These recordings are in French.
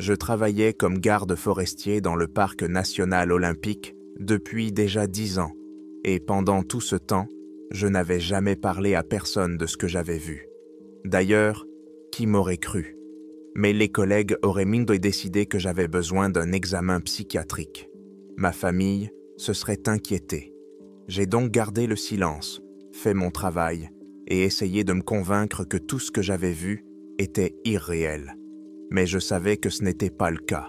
Je travaillais comme garde forestier dans le parc national olympique depuis déjà 10 ans, et pendant tout ce temps, je n'avais jamais parlé à personne de ce que j'avais vu. D'ailleurs, qui m'aurait cru? Mais les collègues auraient décidé que j'avais besoin d'un examen psychiatrique. Ma famille se serait inquiétée. J'ai donc gardé le silence, fait mon travail et essayé de me convaincre que tout ce que j'avais vu était irréel. Mais je savais que ce n'était pas le cas.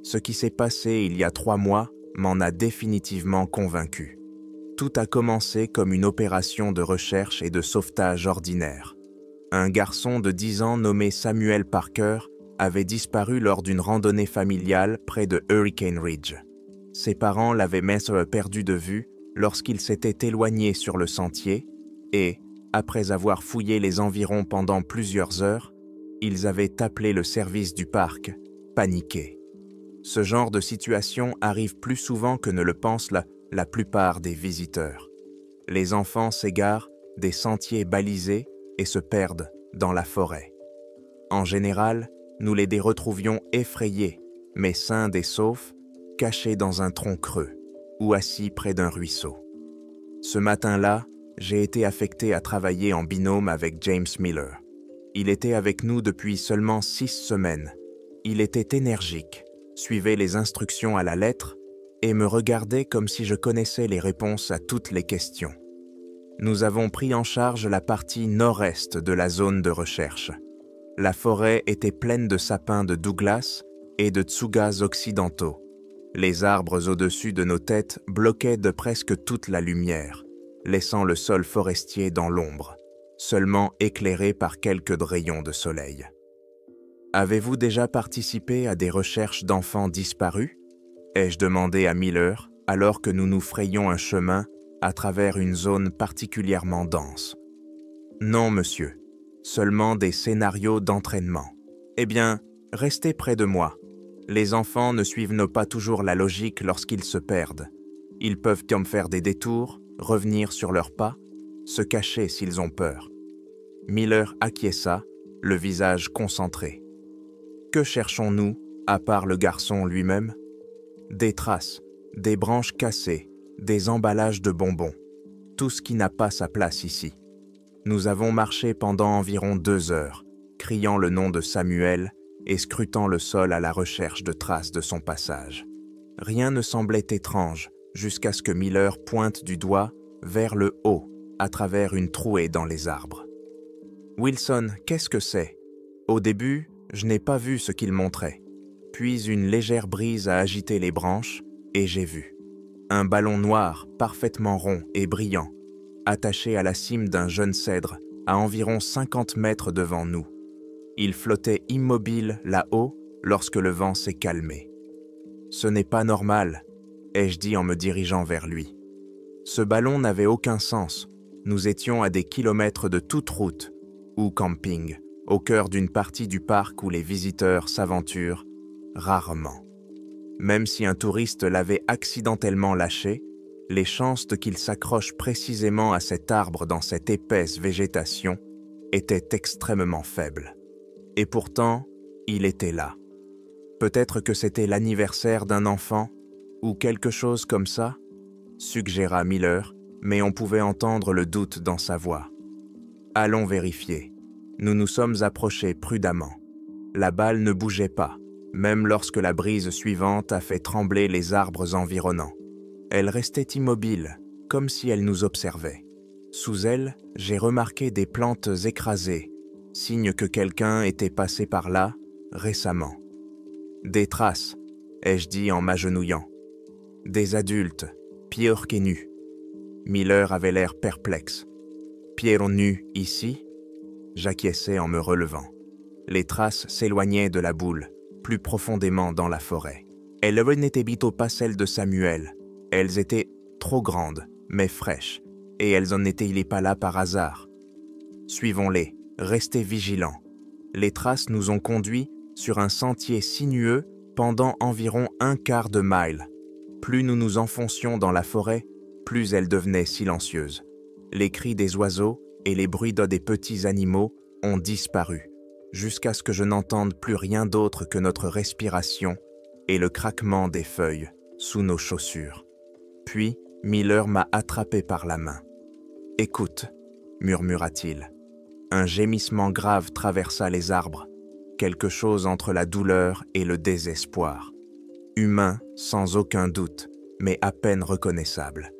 Ce qui s'est passé il y a 3 mois m'en a définitivement convaincu. Tout a commencé comme une opération de recherche et de sauvetage ordinaire. Un garçon de 10 ans nommé Samuel Parker avait disparu lors d'une randonnée familiale près de Hurricane Ridge. Ses parents l'avaient perdu de vue lorsqu'il s'était éloigné sur le sentier et, après avoir fouillé les environs pendant plusieurs heures, ils avaient appelé le service du parc, paniqués. Ce genre de situation arrive plus souvent que ne le pensent la plupart des visiteurs. Les enfants s'égarent des sentiers balisés et se perdent dans la forêt. En général, nous les retrouvions effrayés, mais sains et saufs, cachés dans un tronc creux ou assis près d'un ruisseau. Ce matin-là, j'ai été affecté à travailler en binôme avec James Miller. Il était avec nous depuis seulement 6 semaines. Il était énergique, suivait les instructions à la lettre et me regardait comme si je connaissais les réponses à toutes les questions. Nous avons pris en charge la partie nord-est de la zone de recherche. La forêt était pleine de sapins de Douglas et de tsugas occidentaux. Les arbres au-dessus de nos têtes bloquaient de presque toute la lumière, laissant le sol forestier dans l'ombre, seulement éclairé par quelques rayons de soleil. Avez-vous déjà participé à des recherches d'enfants disparus? Ai-je demandé à Miller alors que nous nous frayions un chemin à travers une zone particulièrement dense. Non, monsieur, seulement des scénarios d'entraînement. Eh bien, restez près de moi. Les enfants ne suivent pas toujours la logique lorsqu'ils se perdent. Ils peuvent comme faire des détours, revenir sur leurs pas, se cacher s'ils ont peur. Miller acquiesça, le visage concentré. Que cherchons-nous, à part le garçon lui-même? Des traces, des branches cassées, des emballages de bonbons, tout ce qui n'a pas sa place ici. Nous avons marché pendant environ 2 heures, criant le nom de Samuel et scrutant le sol à la recherche de traces de son passage. Rien ne semblait étrange jusqu'à ce que Miller pointe du doigt vers le haut, à travers une trouée dans les arbres. « Wilson, qu'est-ce que c'est? » Au début, je n'ai pas vu ce qu'il montrait. Puis une légère brise a agité les branches et j'ai vu. Un ballon noir, parfaitement rond et brillant, attaché à la cime d'un jeune cèdre, à environ 50 mètres devant nous. Il flottait immobile là-haut lorsque le vent s'est calmé. « Ce n'est pas normal », ai-je dit en me dirigeant vers lui. Ce ballon n'avait aucun sens. Nous étions à des kilomètres de toute route, ou camping, au cœur d'une partie du parc où les visiteurs s'aventurent rarement. Même si un touriste l'avait accidentellement lâché, les chances qu'il s'accroche précisément à cet arbre dans cette épaisse végétation étaient extrêmement faibles. Et pourtant, il était là. Peut-être que c'était l'anniversaire d'un enfant, ou quelque chose comme ça, suggéra Miller, mais on pouvait entendre le doute dans sa voix. Allons vérifier. Nous nous sommes approchés prudemment. La balle ne bougeait pas, même lorsque la brise suivante a fait trembler les arbres environnants. Elle restait immobile, comme si elle nous observait. Sous elle, j'ai remarqué des plantes écrasées, signe que quelqu'un était passé par là récemment. Des traces, ai-je dit en m'agenouillant. Des adultes, pieds nus. Miller avait l'air perplexe. Pieds nus ici? J'acquiesçais en me relevant. Les traces s'éloignaient de la boule, plus profondément dans la forêt. Elles n'étaient pas celles de Samuel. Elles étaient trop grandes, mais fraîches, et elles n'étaient pas là par hasard. Suivons-les, restez vigilants. Les traces nous ont conduits sur un sentier sinueux pendant environ 1/4 de mile. Plus nous nous enfoncions dans la forêt, plus elle devenait silencieuse. Les cris des oiseaux et les bruits des petits animaux ont disparu, jusqu'à ce que je n'entende plus rien d'autre que notre respiration et le craquement des feuilles sous nos chaussures. Puis, Miller m'a attrapé par la main. « Écoute » murmura-t-il. Un gémissement grave traversa les arbres, quelque chose entre la douleur et le désespoir. Humain, sans aucun doute, mais à peine reconnaissable.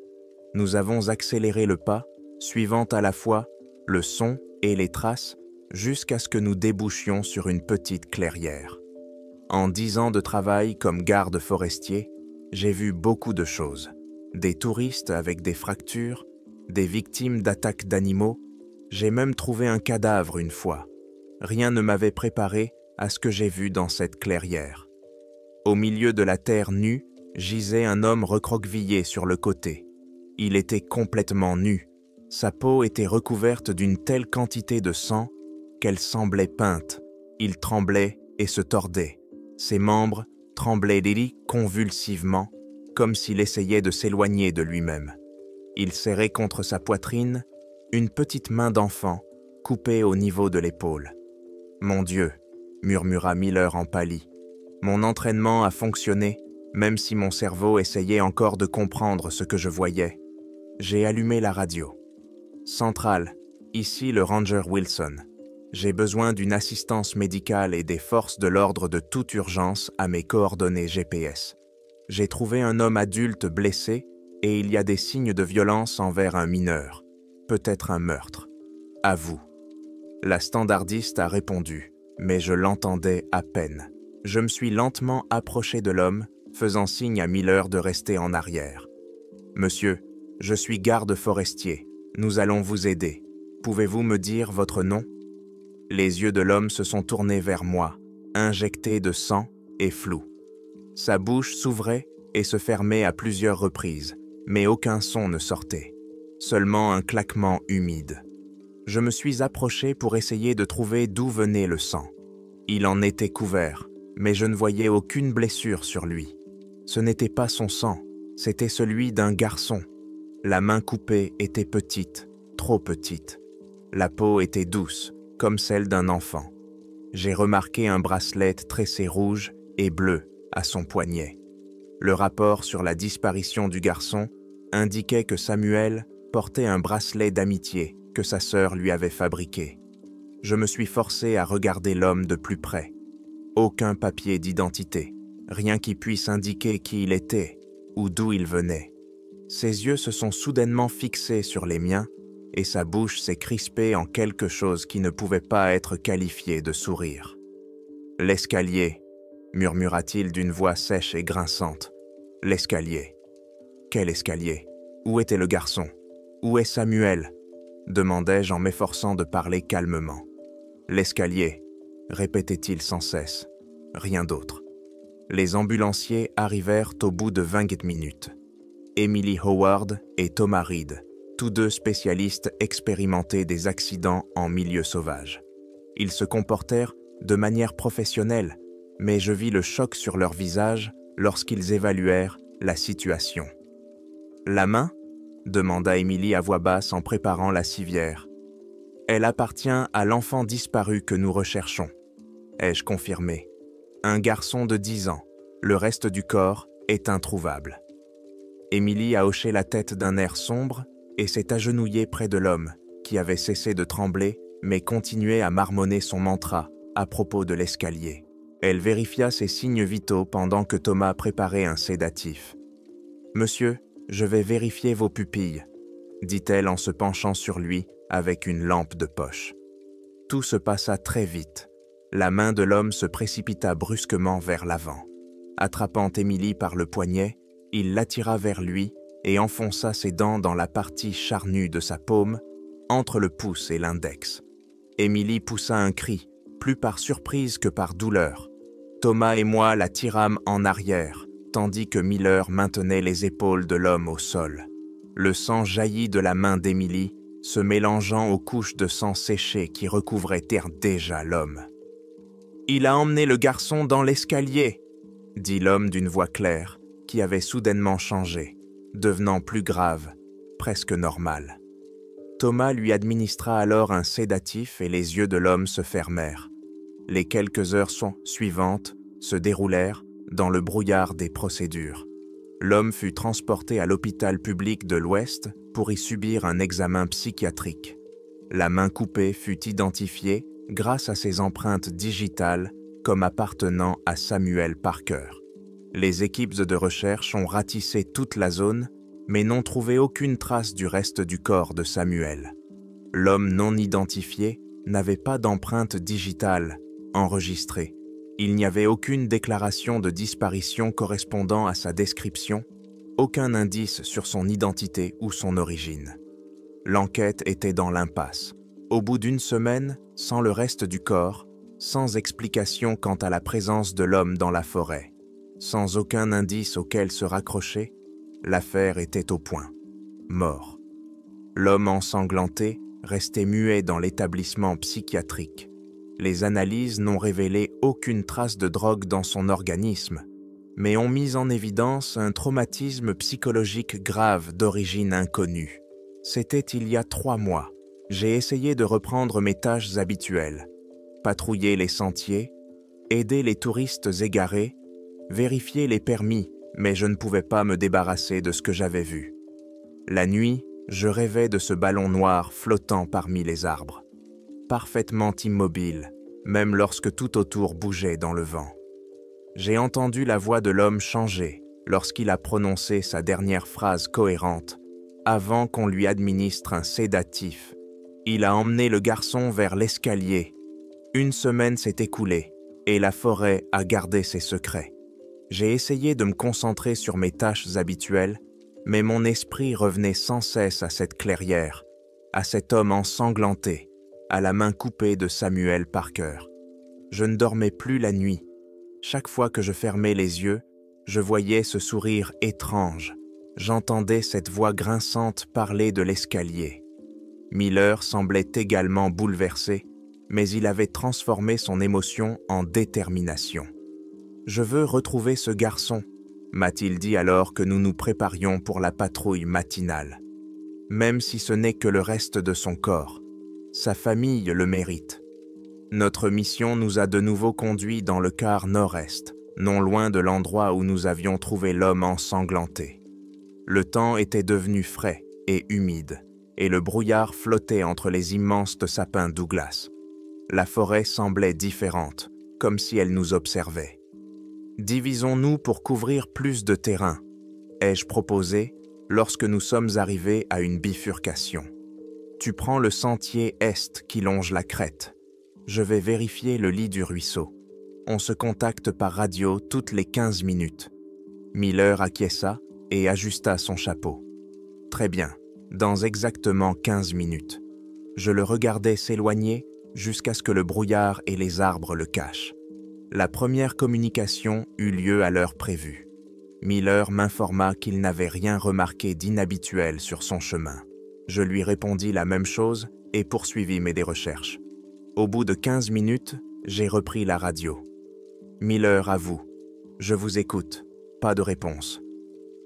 Nous avons accéléré le pas, suivant à la fois le son et les traces, jusqu'à ce que nous débouchions sur une petite clairière. En 10 ans de travail comme garde forestier, j'ai vu beaucoup de choses. Des touristes avec des fractures, des victimes d'attaques d'animaux, j'ai même trouvé un cadavre une fois. Rien ne m'avait préparé à ce que j'ai vu dans cette clairière. Au milieu de la terre nue, gisait un homme recroquevillé sur le côté. Il était complètement nu. Sa peau était recouverte d'une telle quantité de sang qu'elle semblait peinte. Il tremblait et se tordait. Ses membres tremblaient convulsivement, comme s'il essayait de s'éloigner de lui-même. Il serrait contre sa poitrine une petite main d'enfant, coupée au niveau de l'épaule. « Mon Dieu !» murmura Miller en pâlit. Mon entraînement a fonctionné, même si mon cerveau essayait encore de comprendre ce que je voyais. J'ai allumé la radio. « Centrale, ici le Ranger Wilson. J'ai besoin d'une assistance médicale et des forces de l'ordre de toute urgence à mes coordonnées GPS. J'ai trouvé un homme adulte blessé et il y a des signes de violence envers un mineur. Peut-être un meurtre. À vous. » La standardiste a répondu, mais je l'entendais à peine. Je me suis lentement approché de l'homme, faisant signe à Miller de rester en arrière. « Monsieur, je suis garde forestier. Nous allons vous aider. Pouvez-vous me dire votre nom ?» Les yeux de l'homme se sont tournés vers moi, injectés de sang et flous. Sa bouche s'ouvrait et se fermait à plusieurs reprises, mais aucun son ne sortait. Seulement un claquement humide. Je me suis approché pour essayer de trouver d'où venait le sang. Il en était couvert, mais je ne voyais aucune blessure sur lui. Ce n'était pas son sang, c'était celui d'un garçon. La main coupée était petite, trop petite. La peau était douce, comme celle d'un enfant. J'ai remarqué un bracelet tressé rouge et bleu à son poignet. Le rapport sur la disparition du garçon indiquait que Samuel portait un bracelet d'amitié que sa sœur lui avait fabriqué. Je me suis forcé à regarder l'homme de plus près. Aucun papier d'identité, rien qui puisse indiquer qui il était ou d'où il venait. Ses yeux se sont soudainement fixés sur les miens et sa bouche s'est crispée en quelque chose qui ne pouvait pas être qualifié de sourire. « L'escalier » murmura-t-il d'une voix sèche et grinçante. « L'escalier. » « Quel escalier? Où était le garçon? Où est Samuel ?» demandai-je en m'efforçant de parler calmement. « L'escalier » répétait-il sans cesse. Rien d'autre. Les ambulanciers arrivèrent au bout de 20 minutes. Emily Howard et Thomas Reed, tous deux spécialistes expérimentés des accidents en milieu sauvage. Ils se comportèrent de manière professionnelle, mais je vis le choc sur leur visage lorsqu'ils évaluèrent la situation. « La main ?» demanda Emily à voix basse en préparant la civière. « Elle appartient à l'enfant disparu que nous recherchons. » ai-je confirmé. « Un garçon de 10 ans. Le reste du corps est introuvable. » Emily a hoché la tête d'un air sombre et s'est agenouillée près de l'homme, qui avait cessé de trembler, mais continuait à marmonner son mantra à propos de l'escalier. Elle vérifia ses signes vitaux pendant que Thomas préparait un sédatif. « Monsieur, je vais vérifier vos pupilles, » dit-elle en se penchant sur lui avec une lampe de poche. Tout se passa très vite. La main de l'homme se précipita brusquement vers l'avant. Attrapant Emily par le poignet, il l'attira vers lui et enfonça ses dents dans la partie charnue de sa paume, entre le pouce et l'index. Emily poussa un cri, plus par surprise que par douleur. Thomas et moi la tirâmes en arrière, tandis que Miller maintenait les épaules de l'homme au sol. Le sang jaillit de la main d'Emily, se mélangeant aux couches de sang séché qui recouvraient déjà l'homme. « Il a emmené le garçon dans l'escalier !» dit l'homme d'une voix claire, qui avait soudainement changé, devenant plus grave, presque normal. Thomas lui administra alors un sédatif et les yeux de l'homme se fermèrent. Les quelques heures suivantes se déroulèrent dans le brouillard des procédures. L'homme fut transporté à l'hôpital public de l'Ouest pour y subir un examen psychiatrique. La main coupée fut identifiée grâce à ses empreintes digitales comme appartenant à Samuel Parker. Les équipes de recherche ont ratissé toute la zone, mais n'ont trouvé aucune trace du reste du corps de Samuel. L'homme non identifié n'avait pas d'empreinte digitale enregistrée. Il n'y avait aucune déclaration de disparition correspondant à sa description, aucun indice sur son identité ou son origine. L'enquête était dans l'impasse. Au bout d'une semaine, sans le reste du corps, sans explication quant à la présence de l'homme dans la forêt, sans aucun indice auquel se raccrocher, l'affaire était au point. Mort. L'homme ensanglanté restait muet dans l'établissement psychiatrique. Les analyses n'ont révélé aucune trace de drogue dans son organisme, mais ont mis en évidence un traumatisme psychologique grave d'origine inconnue. C'était il y a 3 mois. J'ai essayé de reprendre mes tâches habituelles, patrouiller les sentiers, aider les touristes égarés, vérifier les permis, mais je ne pouvais pas me débarrasser de ce que j'avais vu. La nuit, je rêvais de ce ballon noir flottant parmi les arbres, parfaitement immobile, même lorsque tout autour bougeait dans le vent. J'ai entendu la voix de l'homme changer lorsqu'il a prononcé sa dernière phrase cohérente, avant qu'on lui administre un sédatif. Il a emmené le garçon vers l'escalier. 1 semaine s'est écoulée et la forêt a gardé ses secrets. J'ai essayé de me concentrer sur mes tâches habituelles, mais mon esprit revenait sans cesse à cette clairière, à cet homme ensanglanté, à la main coupée de Samuel Parker. Je ne dormais plus la nuit. Chaque fois que je fermais les yeux, je voyais ce sourire étrange. J'entendais cette voix grinçante parler de l'escalier. Miller semblait également bouleversé, mais il avait transformé son émotion en détermination. « Je veux retrouver ce garçon », m'a-t-il dit alors que nous nous préparions pour la patrouille matinale. Même si ce n'est que le reste de son corps, sa famille le mérite. Notre mission nous a de nouveau conduits dans le quart nord-est, non loin de l'endroit où nous avions trouvé l'homme ensanglanté. Le temps était devenu frais et humide, et le brouillard flottait entre les immenses sapins Douglas. La forêt semblait différente, comme si elle nous observait. « Divisons-nous pour couvrir plus de terrain », ai-je proposé lorsque nous sommes arrivés à une bifurcation. « Tu prends le sentier est qui longe la crête. Je vais vérifier le lit du ruisseau. On se contacte par radio toutes les 15 minutes. » Miller acquiesça et ajusta son chapeau. « Très bien, dans exactement 15 minutes. » Je le regardais s'éloigner jusqu'à ce que le brouillard et les arbres le cachent. La première communication eut lieu à l'heure prévue. Miller m'informa qu'il n'avait rien remarqué d'inhabituel sur son chemin. Je lui répondis la même chose et poursuivis mes recherches. Au bout de 15 minutes, j'ai repris la radio. « Miller, à vous. Je vous écoute. Pas de réponse. »«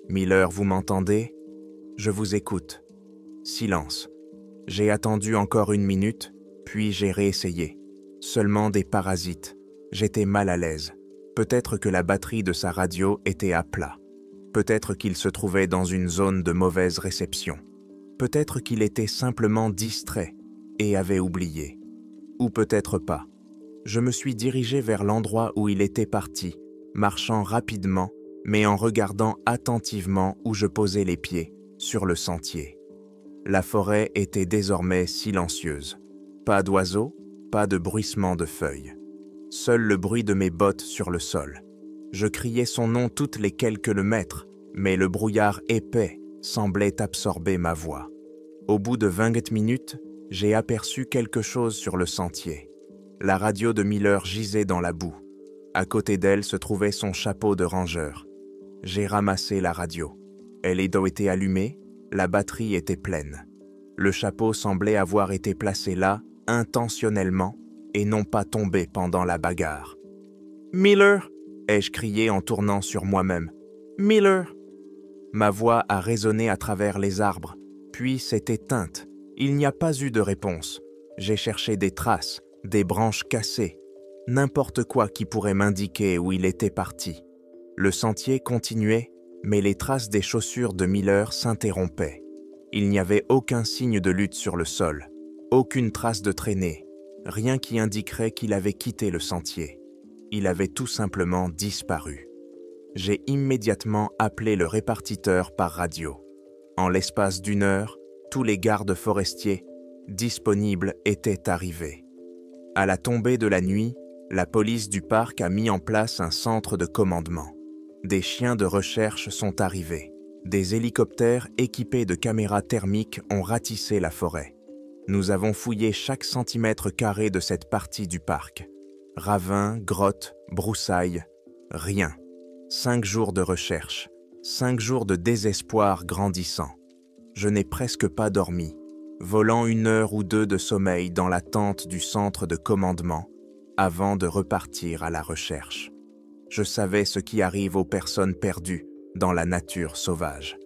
Miller, vous m'entendez ? Je vous écoute. » Silence. J'ai attendu encore 1 minute, puis j'ai réessayé. Seulement des parasites. J'étais mal à l'aise. Peut-être que la batterie de sa radio était à plat. Peut-être qu'il se trouvait dans une zone de mauvaise réception. Peut-être qu'il était simplement distrait et avait oublié. Ou peut-être pas. Je me suis dirigé vers l'endroit où il était parti, marchant rapidement, mais en regardant attentivement où je posais les pieds, sur le sentier. La forêt était désormais silencieuse. Pas d'oiseaux, pas de bruissement de feuilles. Seul le bruit de mes bottes sur le sol. Je criais son nom toutes les quelques mètres, mais le brouillard épais semblait absorber ma voix. Au bout de 20 minutes, j'ai aperçu quelque chose sur le sentier. La radio de Miller gisait dans la boue. À côté d'elle se trouvait son chapeau de rangeur. J'ai ramassé la radio. Elle était allumée, la batterie était pleine. Le chapeau semblait avoir été placé là intentionnellement et non pas tombé pendant la bagarre. « Miller !» ai-je crié en tournant sur moi-même. « Miller !» Ma voix a résonné à travers les arbres, puis s'est éteinte. Il n'y a pas eu de réponse. J'ai cherché des traces, des branches cassées. n'importe quoi qui pourrait m'indiquer où il était parti. Le sentier continuait, mais les traces des chaussures de Miller s'interrompaient. Il n'y avait aucun signe de lutte sur le sol, aucune trace de traînée, rien qui indiquerait qu'il avait quitté le sentier. Il avait tout simplement disparu. J'ai immédiatement appelé le répartiteur par radio. En l'espace d'1 heure, tous les gardes forestiers disponibles étaient arrivés. À la tombée de la nuit, la police du parc a mis en place un centre de commandement. Des chiens de recherche sont arrivés. Des hélicoptères équipés de caméras thermiques ont ratissé la forêt. Nous avons fouillé chaque centimètre carré de cette partie du parc. Ravins, grottes, broussailles, rien. 5 jours de recherche, 5 jours de désespoir grandissant. Je n'ai presque pas dormi, volant 1 heure ou 2 de sommeil dans l'attente du centre de commandement avant de repartir à la recherche. Je savais ce qui arrive aux personnes perdues dans la nature sauvage.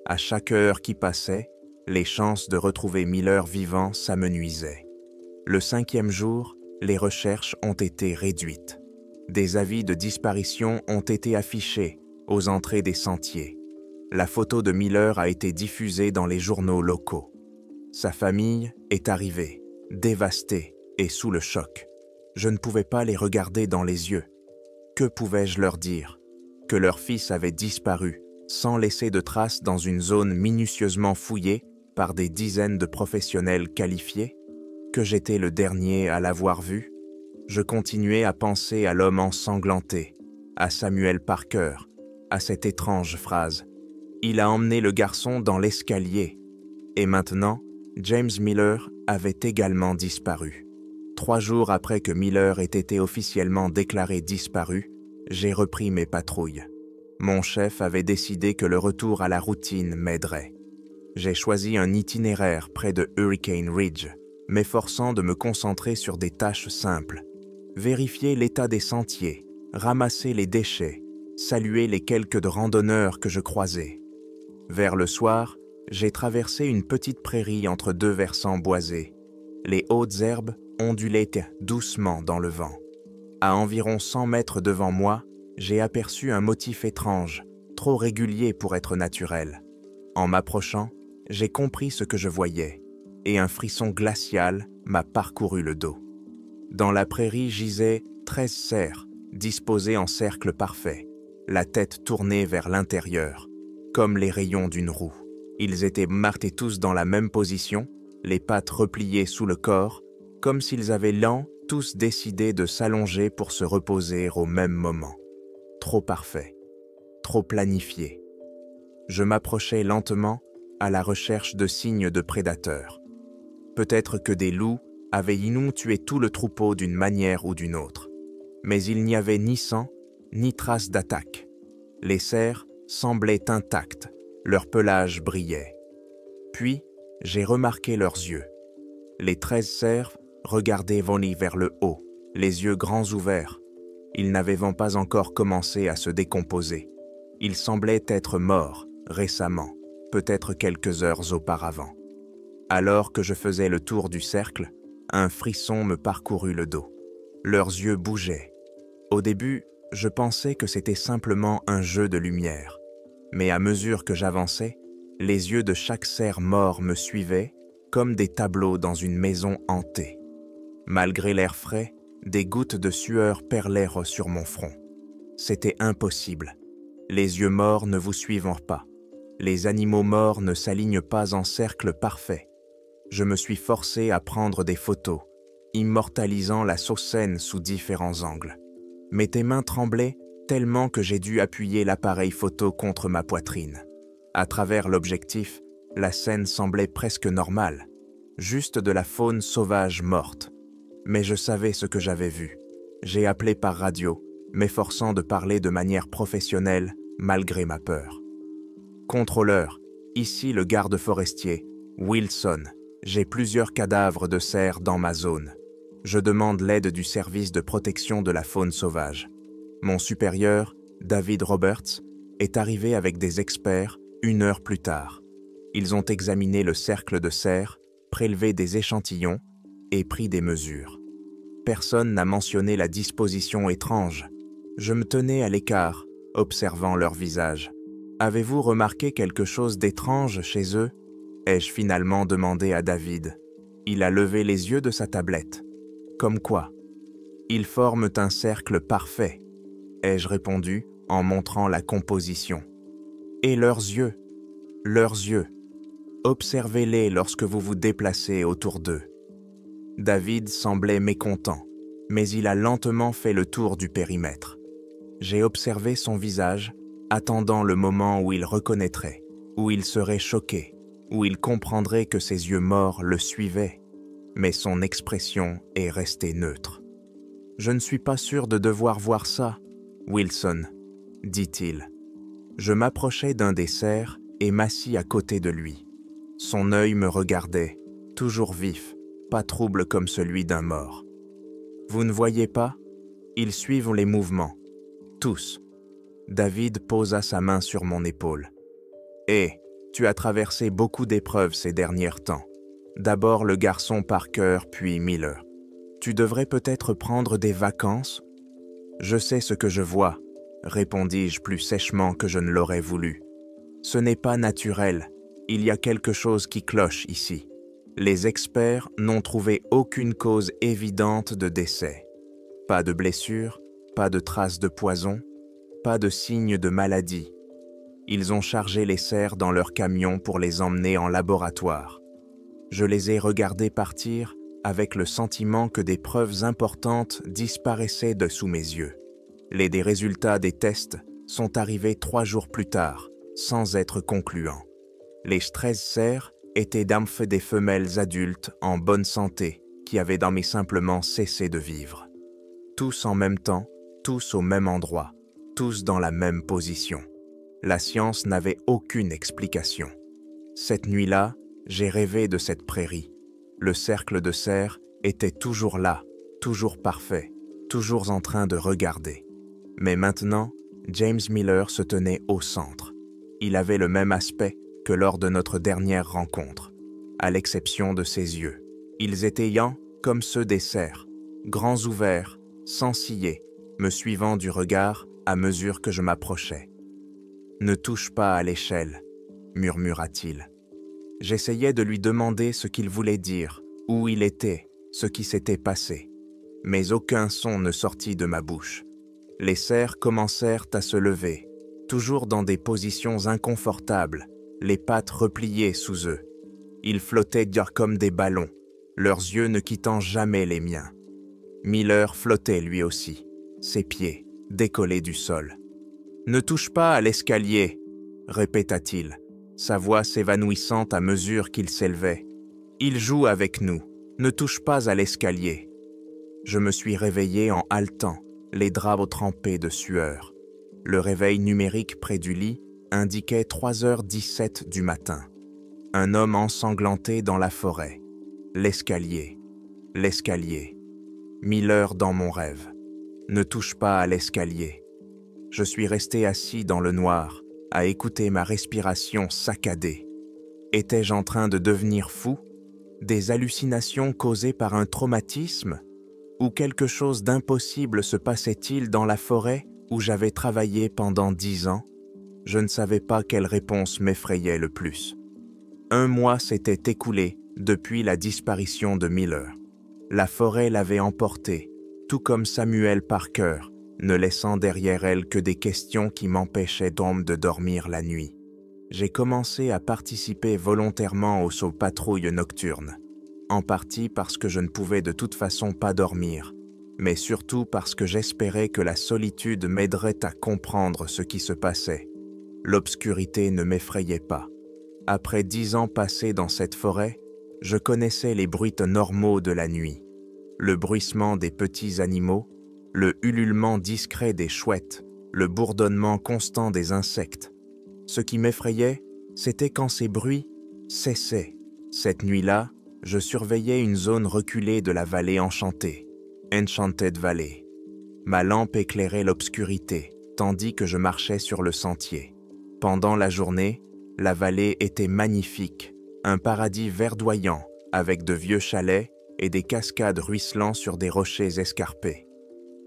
À chaque heure qui passait, les chances de retrouver Miller vivant s'amenuisaient. Le 5e jour, les recherches ont été réduites. Des avis de disparition ont été affichés aux entrées des sentiers. La photo de Miller a été diffusée dans les journaux locaux. Sa famille est arrivée, dévastée et sous le choc. Je ne pouvais pas les regarder dans les yeux. Que pouvais-je leur dire? Que leur fils avait disparu, sans laisser de traces dans une zone minutieusement fouillée par des dizaines de professionnels qualifiés? Que j'étais le dernier à l'avoir vu? Je continuais à penser à l'homme ensanglanté, à Samuel Parker, à cette étrange phrase. Il a emmené le garçon dans l'escalier. Et maintenant, James Miller avait également disparu. 3 jours après que Miller ait été officiellement déclaré disparu, j'ai repris mes patrouilles. Mon chef avait décidé que le retour à la routine m'aiderait. J'ai choisi un itinéraire près de Hurricane Ridge, m'efforçant de me concentrer sur des tâches simples. Vérifier l'état des sentiers, ramasser les déchets, saluer les quelques randonneurs que je croisais. Vers le soir, j'ai traversé une petite prairie entre 2 versants boisés. Les hautes herbes ondulaient doucement dans le vent. À environ 100 mètres devant moi, j'ai aperçu un motif étrange, trop régulier pour être naturel. En m'approchant, j'ai compris ce que je voyais, et un frisson glacial m'a parcouru le dos. Dans la prairie gisaient 13 cerfs, disposés en cercle parfait, la tête tournée vers l'intérieur, comme les rayons d'une roue. Ils étaient martés tous dans la même position, les pattes repliées sous le corps, comme s'ils avaient tous décidé de s'allonger pour se reposer au même moment. Trop parfait, trop planifié. Je m'approchais lentement à la recherche de signes de prédateurs. Peut-être que des loups avaient tué tout le troupeau d'une manière ou d'une autre. Mais il n'y avait ni sang, ni trace d'attaque. Les cerfs semblaient intacts, leur pelage brillait. Puis, j'ai remarqué leurs yeux. Les 13 cerfs regardaient Vonnie vers le haut, les yeux grands ouverts. Ils n'avaient pas encore commencé à se décomposer. Ils semblaient être morts récemment, peut-être quelques heures auparavant. Alors que je faisais le tour du cercle, un frisson me parcourut le dos. Leurs yeux bougeaient. Au début, je pensais que c'était simplement un jeu de lumière. Mais à mesure que j'avançais, les yeux de chaque cerf mort me suivaient comme des tableaux dans une maison hantée. Malgré l'air frais, des gouttes de sueur perlèrent sur mon front. C'était impossible. Les yeux morts ne vous suivent pas. Les animaux morts ne s'alignent pas en cercle parfait. Je me suis forcé à prendre des photos, immortalisant la scène sous différents angles. Mais tes mains tremblaient tellement que j'ai dû appuyer l'appareil photo contre ma poitrine. À travers l'objectif, la scène semblait presque normale, juste de la faune sauvage morte. Mais je savais ce que j'avais vu. J'ai appelé par radio, m'efforçant de parler de manière professionnelle malgré ma peur. Contrôleur, ici le garde forestier, Wilson. J'ai plusieurs cadavres de cerfs dans ma zone. Je demande l'aide du service de protection de la faune sauvage. Mon supérieur, David Roberts, est arrivé avec des experts 1 heure plus tard. Ils ont examiné le cercle de cerfs, prélevé des échantillons et pris des mesures. Personne n'a mentionné la disposition étrange. Je me tenais à l'écart, observant leur visage. Avez-vous remarqué quelque chose d'étrange chez eux? Ai-je finalement demandé à David. Il a levé les yeux de sa tablette. Comme quoi? Ils forment un cercle parfait, ai-je répondu en montrant la composition. Et leurs yeux? Leurs yeux. Observez-les lorsque vous vous déplacez autour d'eux. David semblait mécontent, mais il a lentement fait le tour du périmètre. J'ai observé son visage, attendant le moment où il reconnaîtrait, où il serait choqué, où il comprendrait que ses yeux morts le suivaient, mais son expression est restée neutre. « Je ne suis pas sûr de devoir voir ça, Wilson, » dit-il. Je m'approchai d'un des cerfs et m'assis à côté de lui. Son œil me regardait, toujours vif, pas trouble comme celui d'un mort. « Vous ne voyez pas? Ils suivent les mouvements. Tous. » David posa sa main sur mon épaule. « Et tu as traversé beaucoup d'épreuves ces derniers temps. D'abord le garçon Parker, puis Miller. Tu devrais peut-être prendre des vacances? »« Je sais ce que je vois, » répondis-je plus sèchement que je ne l'aurais voulu. « Ce n'est pas naturel. Il y a quelque chose qui cloche ici. Les experts n'ont trouvé aucune cause évidente de décès. Pas de blessure, pas de traces de poison, pas de signes de maladie. Ils ont chargé les cerfs dans leur camion pour les emmener en laboratoire. Je les ai regardés partir avec le sentiment que des preuves importantes disparaissaient de sous mes yeux. Les résultats des tests sont arrivés 3 jours plus tard, sans être concluants. Les 13 cerfs étaient des femelles adultes en bonne santé qui avaient simplement cessé de vivre. Tous en même temps, tous au même endroit, tous dans la même position. La science n'avait aucune explication. Cette nuit-là, j'ai rêvé de cette prairie. Le cercle de cerfs était toujours là, toujours parfait, toujours en train de regarder. Mais maintenant, James Miller se tenait au centre. Il avait le même aspect que lors de notre dernière rencontre, à l'exception de ses yeux. Ils étaient comme ceux des cerfs, grands ouverts, sans ciller, me suivant du regard à mesure que je m'approchais. « Ne touche pas à l'échelle, » murmura-t-il. J'essayais de lui demander ce qu'il voulait dire, où il était, ce qui s'était passé. Mais aucun son ne sortit de ma bouche. Les cerfs commencèrent à se lever, toujours dans des positions inconfortables, les pattes repliées sous eux. Ils flottaient comme des ballons, leurs yeux ne quittant jamais les miens. Miller flottait lui aussi, ses pieds décollés du sol. « Ne touche pas à l'escalier, » répéta-t-il, sa voix s'évanouissant à mesure qu'il s'élevait. « Il joue avec nous, ne touche pas à l'escalier. » Je me suis réveillé en haletant, les draps trempés de sueur. Le réveil numérique près du lit indiquait 3h17 du matin. Un homme ensanglanté dans la forêt. L'escalier. L'escalier. Miller dans mon rêve. Ne touche pas à l'escalier. Je suis resté assis dans le noir, à écouter ma respiration saccadée. Étais-je en train de devenir fou? Des hallucinations causées par un traumatisme? Ou quelque chose d'impossible se passait-il dans la forêt où j'avais travaillé pendant 10 ans? Je ne savais pas quelle réponse m'effrayait le plus. 1 mois s'était écoulé depuis la disparition de Miller. La forêt l'avait emporté, tout comme Samuel Parker, ne laissant derrière elle que des questions qui m'empêchaient de dormir la nuit. J'ai commencé à participer volontairement aux patrouilles nocturnes, en partie parce que je ne pouvais de toute façon pas dormir, mais surtout parce que j'espérais que la solitude m'aiderait à comprendre ce qui se passait. L'obscurité ne m'effrayait pas. Après 10 ans passés dans cette forêt, je connaissais les bruits normaux de la nuit. Le bruissement des petits animaux, le ululement discret des chouettes, le bourdonnement constant des insectes. Ce qui m'effrayait, c'était quand ces bruits cessaient. Cette nuit-là, je surveillais une zone reculée de la vallée enchantée, Enchanted Valley. Ma lampe éclairait l'obscurité, tandis que je marchais sur le sentier. Pendant la journée, la vallée était magnifique, un paradis verdoyant, avec de vieux chalets et des cascades ruisselant sur des rochers escarpés.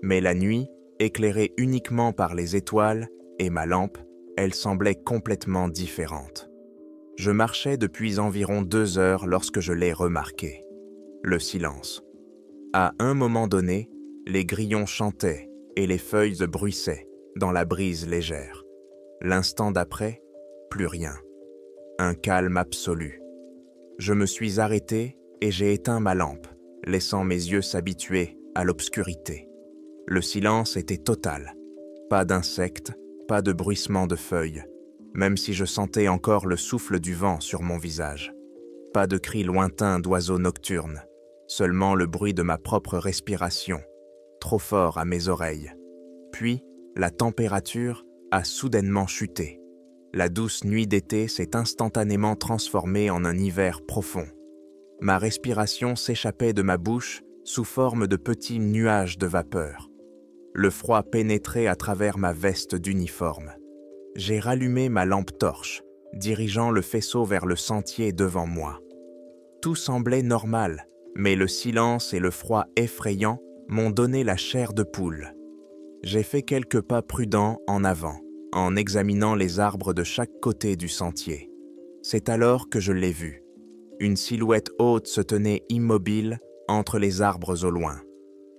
Mais la nuit, éclairée uniquement par les étoiles et ma lampe, elle semblait complètement différente. Je marchais depuis environ 2 heures lorsque je l'ai remarqué. Le silence. À un moment donné, les grillons chantaient et les feuilles bruissaient dans la brise légère. L'instant d'après, plus rien. Un calme absolu. Je me suis arrêté et j'ai éteint ma lampe, laissant mes yeux s'habituer à l'obscurité. Le silence était total. Pas d'insectes, pas de bruissement de feuilles, même si je sentais encore le souffle du vent sur mon visage. Pas de cris lointains d'oiseaux nocturnes, seulement le bruit de ma propre respiration, trop fort à mes oreilles. Puis, la température a soudainement chuté. La douce nuit d'été s'est instantanément transformée en un hiver profond. Ma respiration s'échappait de ma bouche sous forme de petits nuages de vapeur. Le froid pénétrait à travers ma veste d'uniforme. J'ai rallumé ma lampe torche, dirigeant le faisceau vers le sentier devant moi. Tout semblait normal, mais le silence et le froid effrayant m'ont donné la chair de poule. J'ai fait quelques pas prudents en avant, en examinant les arbres de chaque côté du sentier. C'est alors que je l'ai vu. Une silhouette haute se tenait immobile entre les arbres au loin.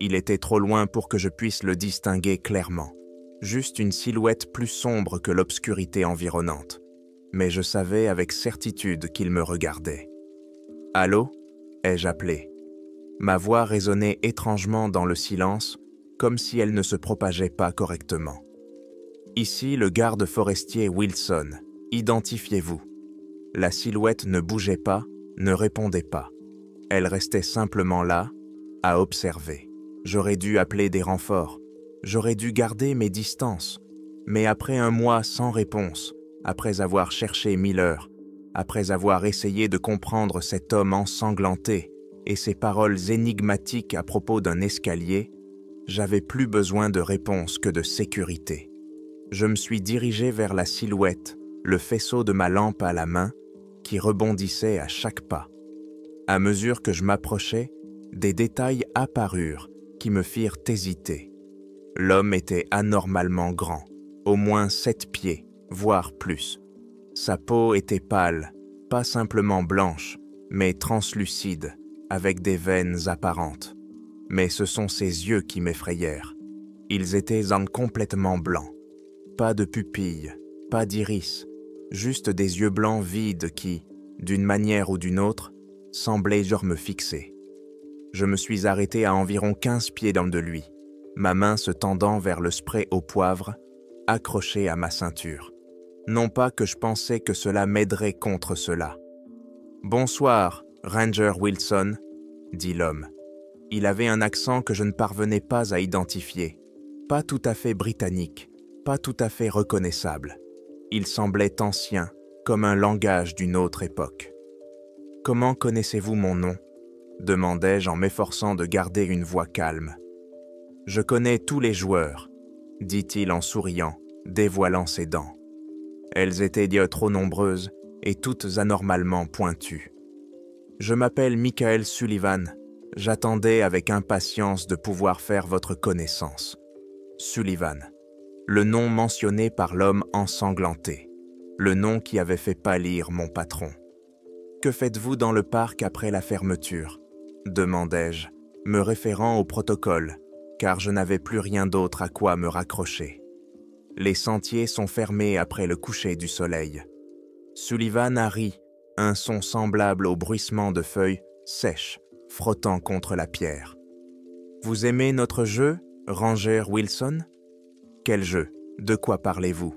Il était trop loin pour que je puisse le distinguer clairement. Juste une silhouette plus sombre que l'obscurité environnante. Mais je savais avec certitude qu'il me regardait. « Allô » ai-je appelé. Ma voix résonnait étrangement dans le silence, comme si elle ne se propageait pas correctement. « Ici le garde forestier Wilson. Identifiez-vous. » La silhouette ne bougeait pas, ne répondait pas. Elle restait simplement là, à observer. J'aurais dû appeler des renforts. J'aurais dû garder mes distances. Mais après un mois sans réponse, après avoir cherché 1000 heures, après avoir essayé de comprendre cet homme ensanglanté et ses paroles énigmatiques à propos d'un escalier, j'avais plus besoin de réponse que de sécurité. Je me suis dirigé vers la silhouette, le faisceau de ma lampe à la main, qui rebondissait à chaque pas. À mesure que je m'approchais, des détails apparurent qui me firent hésiter. L'homme était anormalement grand, au moins 7 pieds, voire plus. Sa peau était pâle, pas simplement blanche, mais translucide, avec des veines apparentes. Mais ce sont ses yeux qui m'effrayèrent. Ils étaient complètement blancs. Pas de pupilles, pas d'iris, juste des yeux blancs vides qui, d'une manière ou d'une autre, semblaient me fixer. Je me suis arrêté à environ 15 pieds de lui, ma main se tendant vers le spray au poivre, accroché à ma ceinture. Non pas que je pensais que cela m'aiderait contre cela. « Bonsoir, Ranger Wilson », dit l'homme. Il avait un accent que je ne parvenais pas à identifier, pas tout à fait britannique, pas tout à fait reconnaissable. Il semblait ancien, comme un langage d'une autre époque. « Comment connaissez-vous mon nom ?» demandai-je en m'efforçant de garder une voix calme. « Je connais tous les joueurs, » dit-il en souriant, dévoilant ses dents. Elles étaient trop nombreuses et toutes anormalement pointues. « Je m'appelle Michael Sullivan. J'attendais avec impatience de pouvoir faire votre connaissance. » Sullivan, le nom mentionné par l'homme ensanglanté, le nom qui avait fait pâlir mon patron. « Que faites-vous dans le parc après la fermeture ?» demandai-je, me référant au protocole, car je n'avais plus rien d'autre à quoi me raccrocher. Les sentiers sont fermés après le coucher du soleil. Sullivan a ri, un son semblable au bruissement de feuilles sèches frottant contre la pierre. « Vous aimez notre jeu, Ranger Wilson ?»« Quel jeu? De quoi parlez-vous ?»«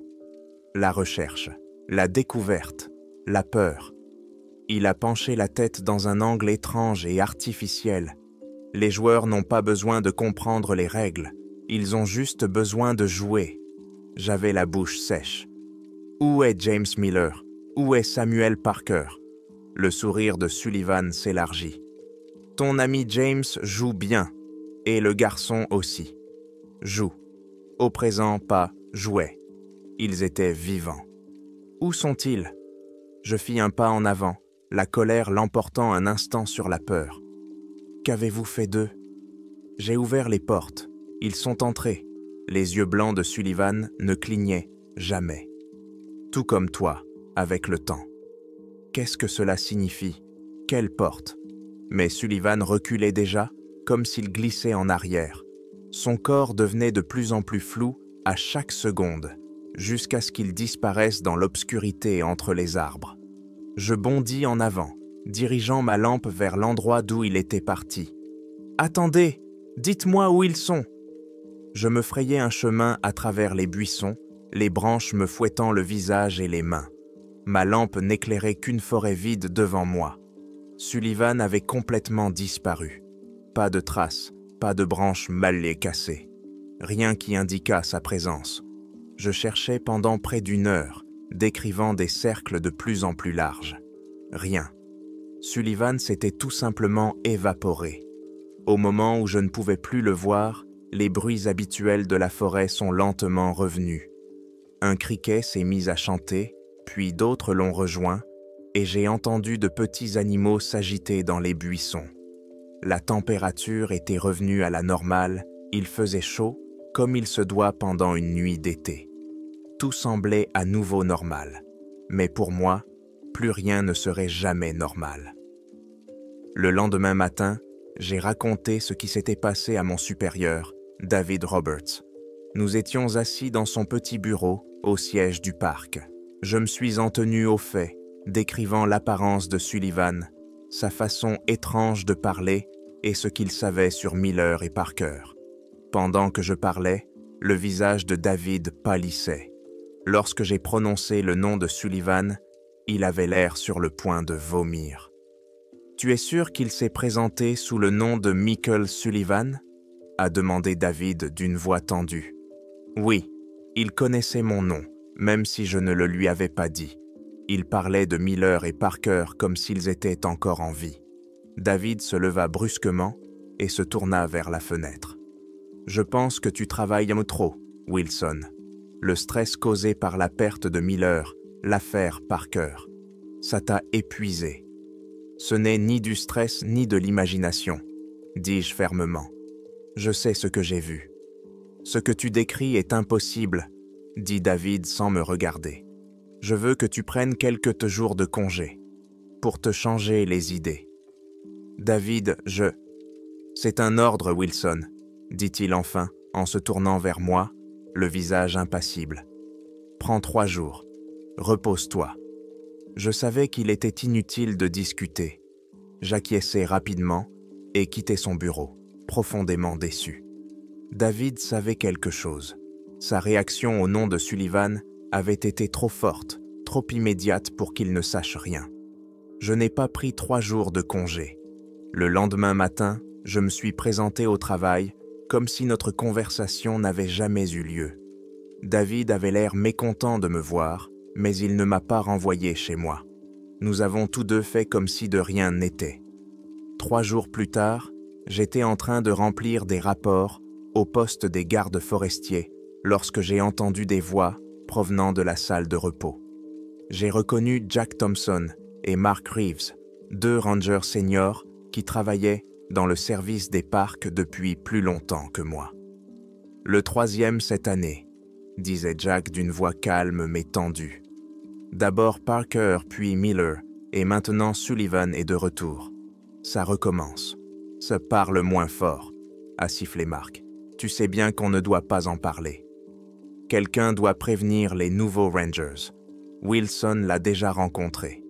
La recherche, la découverte, la peur. » Il a penché la tête dans un angle étrange et artificiel. Les joueurs n'ont pas besoin de comprendre les règles, ils ont juste besoin de jouer. J'avais la bouche sèche. Où est James Miller? Où est Samuel Parker? Le sourire de Sullivan s'élargit. Ton ami James joue bien, et le garçon aussi. Joue. Au présent, pas jouait. Ils étaient vivants. Où sont-ils? Je fis un pas en avant, la colère l'emportant un instant sur la peur. « qu'avez-vous fait d'eux? J'ai ouvert les portes. Ils sont entrés. Les yeux blancs de Sullivan ne clignaient jamais. Tout comme toi, avec le temps. Qu'est-ce que cela signifie? Quelle porte? Mais Sullivan reculait déjà, comme s'il glissait en arrière. Son corps devenait de plus en plus flou à chaque seconde, jusqu'à ce qu'il disparaisse dans l'obscurité entre les arbres. Je bondis en avant, dirigeant ma lampe vers l'endroit d'où il était parti. « Attendez! Dites-moi où ils sont !» Je me frayais un chemin à travers les buissons, les branches me fouettant le visage et les mains. Ma lampe n'éclairait qu'une forêt vide devant moi. Sullivan avait complètement disparu. Pas de traces, pas de branches mal cassées. Rien qui indiquât sa présence. Je cherchais pendant près d'1 heure, décrivant des cercles de plus en plus larges. Rien. Sullivan s'était tout simplement évaporé. Au moment où je ne pouvais plus le voir, les bruits habituels de la forêt sont lentement revenus. Un criquet s'est mis à chanter, puis d'autres l'ont rejoint, et j'ai entendu de petits animaux s'agiter dans les buissons. La température était revenue à la normale, il faisait chaud, comme il se doit pendant une nuit d'été. Tout semblait à nouveau normal, mais pour moi, plus rien ne serait jamais normal. Le lendemain matin, j'ai raconté ce qui s'était passé à mon supérieur, David Roberts. Nous étions assis dans son petit bureau, au siège du parc. Je me suis en tenu au fait, décrivant l'apparence de Sullivan, sa façon étrange de parler et ce qu'il savait sur Miller et Parker. Pendant que je parlais, le visage de David pâlissait. Lorsque j'ai prononcé le nom de Sullivan, il avait l'air sur le point de vomir. « Tu es sûr qu'il s'est présenté sous le nom de Michael Sullivan ?» a demandé David d'une voix tendue. « Oui, il connaissait mon nom, même si je ne le lui avais pas dit. Il parlait de Miller et Parker comme s'ils étaient encore en vie. » David se leva brusquement et se tourna vers la fenêtre. « Je pense que tu travailles trop, Wilson. Le stress causé par la perte de Miller, l'affaire Parker, ça t'a épuisé. » « Ce n'est ni du stress ni de l'imagination, » dis-je fermement. « Je sais ce que j'ai vu. »« Ce que tu décris est impossible, » dit David sans me regarder. « Je veux que tu prennes quelques jours de congé, pour te changer les idées. »« David, C'est un ordre, Wilson, » dit-il enfin, en se tournant vers moi, le visage impassible. « Prends 3 jours. Repose-toi. » Je savais qu'il était inutile de discuter. J'acquiesçai rapidement et quittai son bureau, profondément déçu. David savait quelque chose. Sa réaction au nom de Sullivan avait été trop forte, trop immédiate pour qu'il ne sache rien. Je n'ai pas pris 3 jours de congé. Le lendemain matin, je me suis présenté au travail comme si notre conversation n'avait jamais eu lieu. David avait l'air mécontent de me voir, mais il ne m'a pas renvoyé chez moi. Nous avons tous deux fait comme si de rien n'était. 3 jours plus tard, j'étais en train de remplir des rapports au poste des gardes forestiers lorsque j'ai entendu des voix provenant de la salle de repos. J'ai reconnu Jack Thompson et Mark Reeves, 2 rangers seniors qui travaillaient dans le service des parcs depuis plus longtemps que moi. « Le 3e cette année, » disait Jack d'une voix calme mais tendue. D'abord Parker, puis Miller, et maintenant Sullivan est de retour. Ça recommence. Ça parle moins fort, a sifflé Mark. Tu sais bien qu'on ne doit pas en parler. Quelqu'un doit prévenir les nouveaux Rangers. Wilson l'a déjà rencontré.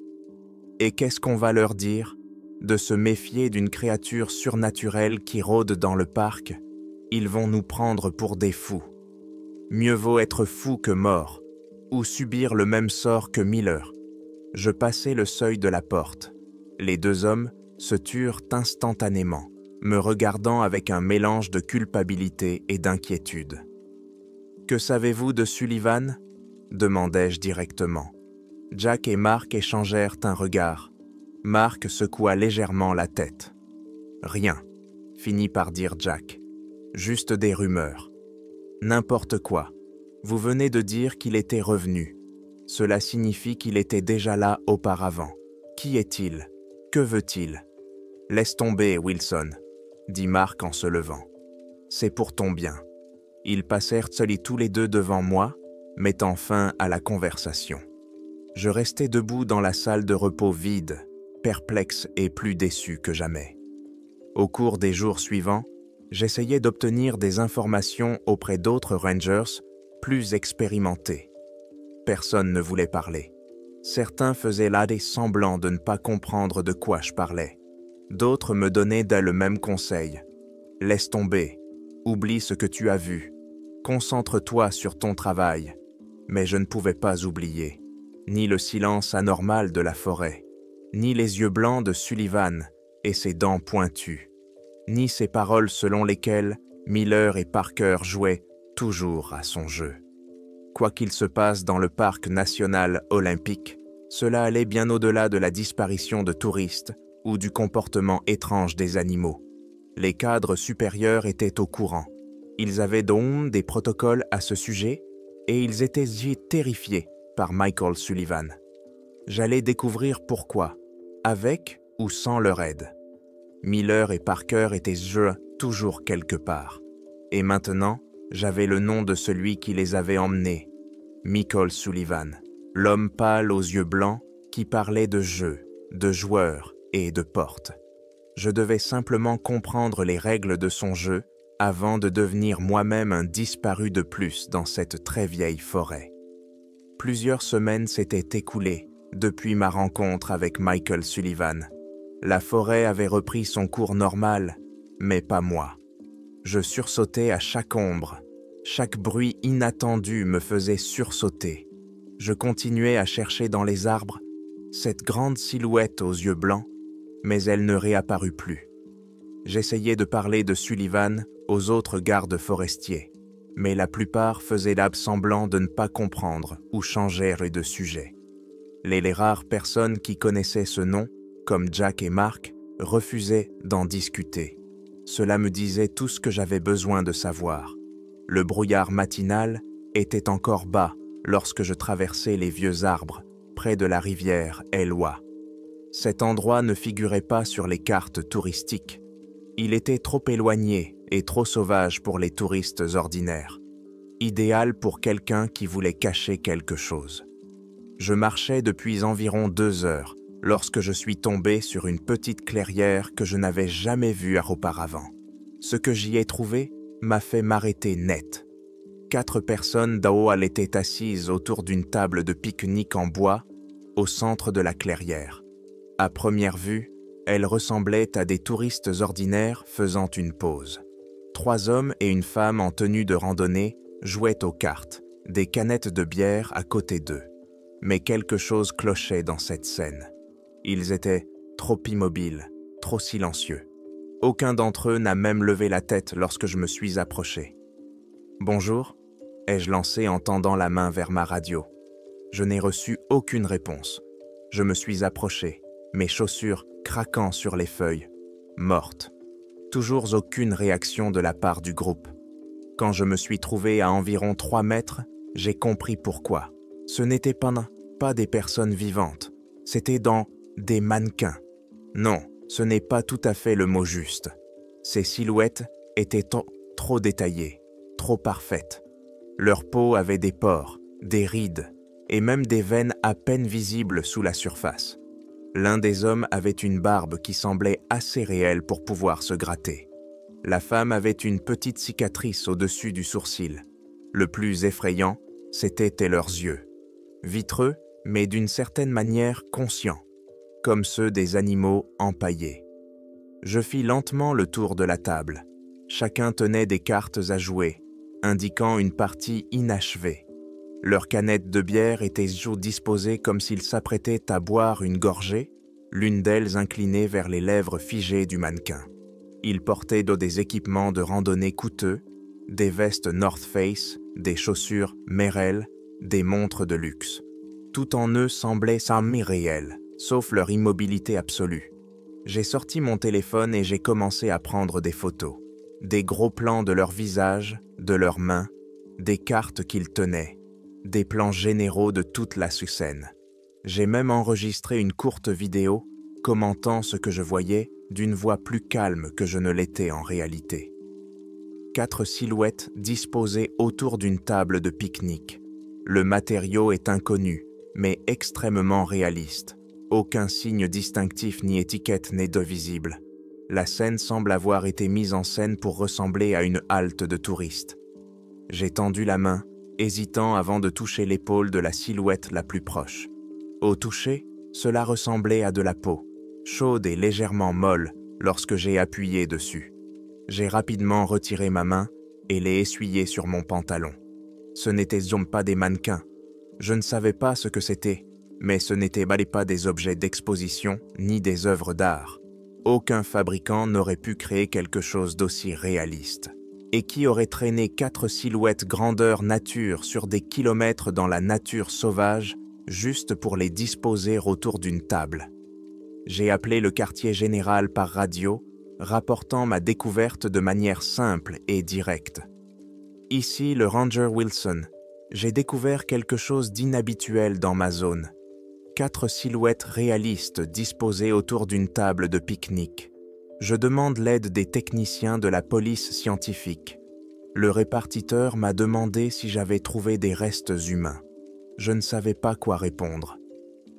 Et qu'est-ce qu'on va leur dire? De se méfier d'une créature surnaturelle qui rôde dans le parc? Ils vont nous prendre pour des fous. Mieux vaut être fou que mort, ou subir le même sort que Miller. Je passai le seuil de la porte. Les 2 hommes se turent instantanément, me regardant avec un mélange de culpabilité et d'inquiétude. « Que savez-vous de Sullivan ?» demandai-je directement. Jack et Mark échangèrent un regard. Mark secoua légèrement la tête. « Rien », finit par dire Jack. « Juste des rumeurs. N'importe quoi. Vous venez de dire qu'il était revenu. Cela signifie qu'il était déjà là auparavant. Qui est-il? Que veut-il? Laisse tomber, Wilson. dit Mark en se levant. « C'est pour ton bien. » Ils passèrent seuls tous les deux devant moi, mettant fin à la conversation. Je restais debout dans la salle de repos vide, perplexe et plus déçu que jamais. Au cours des jours suivants, j'essayais d'obtenir des informations auprès d'autres Rangers plus expérimentés. Personne ne voulait parler. Certains faisaient là des semblants de ne pas comprendre de quoi je parlais. D'autres me donnaient le même conseil. « Laisse tomber, oublie ce que tu as vu, concentre-toi sur ton travail. » Mais je ne pouvais pas oublier, ni le silence anormal de la forêt, ni les yeux blancs de Sullivan et ses dents pointues, ni ces paroles selon lesquelles Miller et Parker jouaient toujours à son jeu. Quoi qu'il se passe dans le parc national olympique, cela allait bien au-delà de la disparition de touristes ou du comportement étrange des animaux. Les cadres supérieurs étaient au courant. Ils avaient donc des protocoles à ce sujet et ils étaient terrifiés par Michael Sullivan. J'allais découvrir pourquoi, avec ou sans leur aide. Miller et Parker étaient toujours quelque part. Et maintenant, j'avais le nom de celui qui les avait emmenés, Michael Sullivan, l'homme pâle aux yeux blancs qui parlait de jeux, de joueurs et de portes. Je devais simplement comprendre les règles de son jeu avant de devenir moi-même un disparu de plus dans cette très vieille forêt. Plusieurs semaines s'étaient écoulées depuis ma rencontre avec Michael Sullivan. La forêt avait repris son cours normal, mais pas moi. Je sursautais à chaque ombre. Chaque bruit inattendu me faisait sursauter. Je continuais à chercher dans les arbres cette grande silhouette aux yeux blancs, mais elle ne réapparut plus. J'essayais de parler de Sullivan aux autres gardes forestiers, mais la plupart faisaient semblant de ne pas comprendre ou changèrent de sujet. Les rares personnes qui connaissaient ce nom, comme Jack et Mark, refusaient d'en discuter. Cela me disait tout ce que j'avais besoin de savoir. Le brouillard matinal était encore bas lorsque je traversais les vieux arbres près de la rivière Elwha. Cet endroit ne figurait pas sur les cartes touristiques. Il était trop éloigné et trop sauvage pour les touristes ordinaires. Idéal pour quelqu'un qui voulait cacher quelque chose. Je marchais depuis environ 2 heures lorsque je suis tombé sur une petite clairière que je n'avais jamais vue auparavant. Ce que j'y ai trouvé m'a fait m'arrêter net. 4 personnes étaient assises autour d'une table de pique-nique en bois au centre de la clairière. À première vue, elles ressemblaient à des touristes ordinaires faisant une pause. 3 hommes et une femme en tenue de randonnée jouaient aux cartes, des canettes de bière à côté d'eux. Mais quelque chose clochait dans cette scène. Ils étaient trop immobiles, trop silencieux. Aucun d'entre eux n'a même levé la tête lorsque je me suis approché. « Bonjour » ai-je lancé en tendant la main vers ma radio. Je n'ai reçu aucune réponse. Je me suis approché, mes chaussures craquant sur les feuilles, mortes. Toujours aucune réaction de la part du groupe. Quand je me suis trouvé à environ 3 mètres, j'ai compris pourquoi. Ce n'étaient pas des personnes vivantes, c'était des mannequins. Non, ce n'est pas tout à fait le mot juste. Ces silhouettes étaient trop détaillées, trop parfaites. Leur peau avait des pores, des rides et même des veines à peine visibles sous la surface. L'un des hommes avait une barbe qui semblait assez réelle pour pouvoir se gratter. La femme avait une petite cicatrice au-dessus du sourcil. Le plus effrayant, c'étaient leurs yeux. Vitreux, mais d'une certaine manière conscients, comme ceux des animaux empaillés. Je fis lentement le tour de la table. Chacun tenait des cartes à jouer, indiquant une partie inachevée. Leurs canettes de bière étaient disposées comme s'ils s'apprêtaient à boire une gorgée, l'une d'elles inclinée vers les lèvres figées du mannequin. Ils portaient des équipements de randonnée coûteux, des vestes North Face, des chaussures Merrell, des montres de luxe. Tout en eux semblait irréel, sauf leur immobilité absolue. J'ai sorti mon téléphone et j'ai commencé à prendre des photos. Des gros plans de leurs visages, de leurs mains, des cartes qu'ils tenaient, des plans généraux de toute la scène. J'ai même enregistré une courte vidéo commentant ce que je voyais d'une voix plus calme que je ne l'étais en réalité. 4 silhouettes disposées autour d'une table de pique-nique. Le matériau est inconnu, mais extrêmement réaliste. Aucun signe distinctif ni étiquette n'est de visible. La scène semble avoir été mise en scène pour ressembler à une halte de touristes. J'ai tendu la main, hésitant avant de toucher l'épaule de la silhouette la plus proche. Au toucher, cela ressemblait à de la peau, chaude et légèrement molle lorsque j'ai appuyé dessus. J'ai rapidement retiré ma main et l'ai essuyée sur mon pantalon. Ce n'étaient pas des mannequins. Je ne savais pas ce que c'était, mais ce n'étaient pas des objets d'exposition ni des œuvres d'art. Aucun fabricant n'aurait pu créer quelque chose d'aussi réaliste. Et qui aurait traîné 4 silhouettes grandeur nature sur des kilomètres dans la nature sauvage, juste pour les disposer autour d'une table. J'ai appelé le quartier général par radio, rapportant ma découverte de manière simple et directe. Ici, le Ranger Wilson, j'ai découvert quelque chose d'inhabituel dans ma zone. 4 silhouettes réalistes disposées autour d'une table de pique-nique. Je demande l'aide des techniciens de la police scientifique. Le répartiteur m'a demandé si j'avais trouvé des restes humains. Je ne savais pas quoi répondre.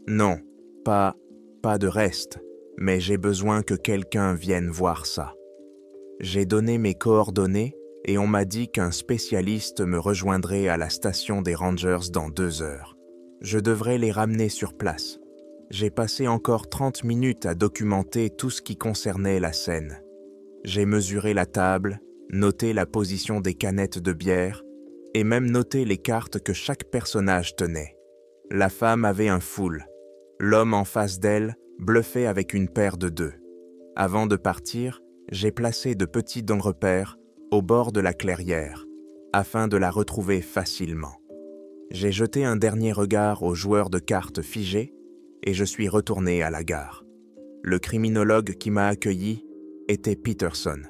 Non, pas de restes, mais j'ai besoin que quelqu'un vienne voir ça. J'ai donné mes coordonnées et on m'a dit qu'un spécialiste me rejoindrait à la station des Rangers dans 2 heures. Je devrais les ramener sur place. J'ai passé encore 30 minutes à documenter tout ce qui concernait la scène. J'ai mesuré la table, noté la position des canettes de bière et même noté les cartes que chaque personnage tenait. La femme avait un full. L'homme en face d'elle bluffait avec une paire de 2. Avant de partir, j'ai placé de petits repères au bord de la clairière, afin de la retrouver facilement. J'ai jeté un dernier regard aux joueurs de cartes figés et je suis retourné à la gare. Le criminologue qui m'a accueilli était Peterson.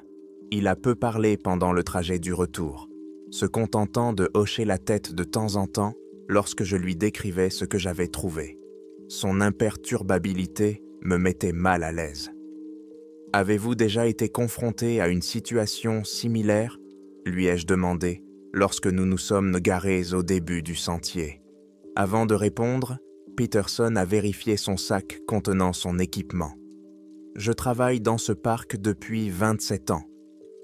Il a peu parlé pendant le trajet du retour, se contentant de hocher la tête de temps en temps lorsque je lui décrivais ce que j'avais trouvé. Son imperturbabilité me mettait mal à l'aise. « Avez-vous déjà été confronté à une situation similaire ?» lui ai-je demandé lorsque nous nous sommes garés au début du sentier. Avant de répondre, Peterson a vérifié son sac contenant son équipement. « Je travaille dans ce parc depuis 27 ans.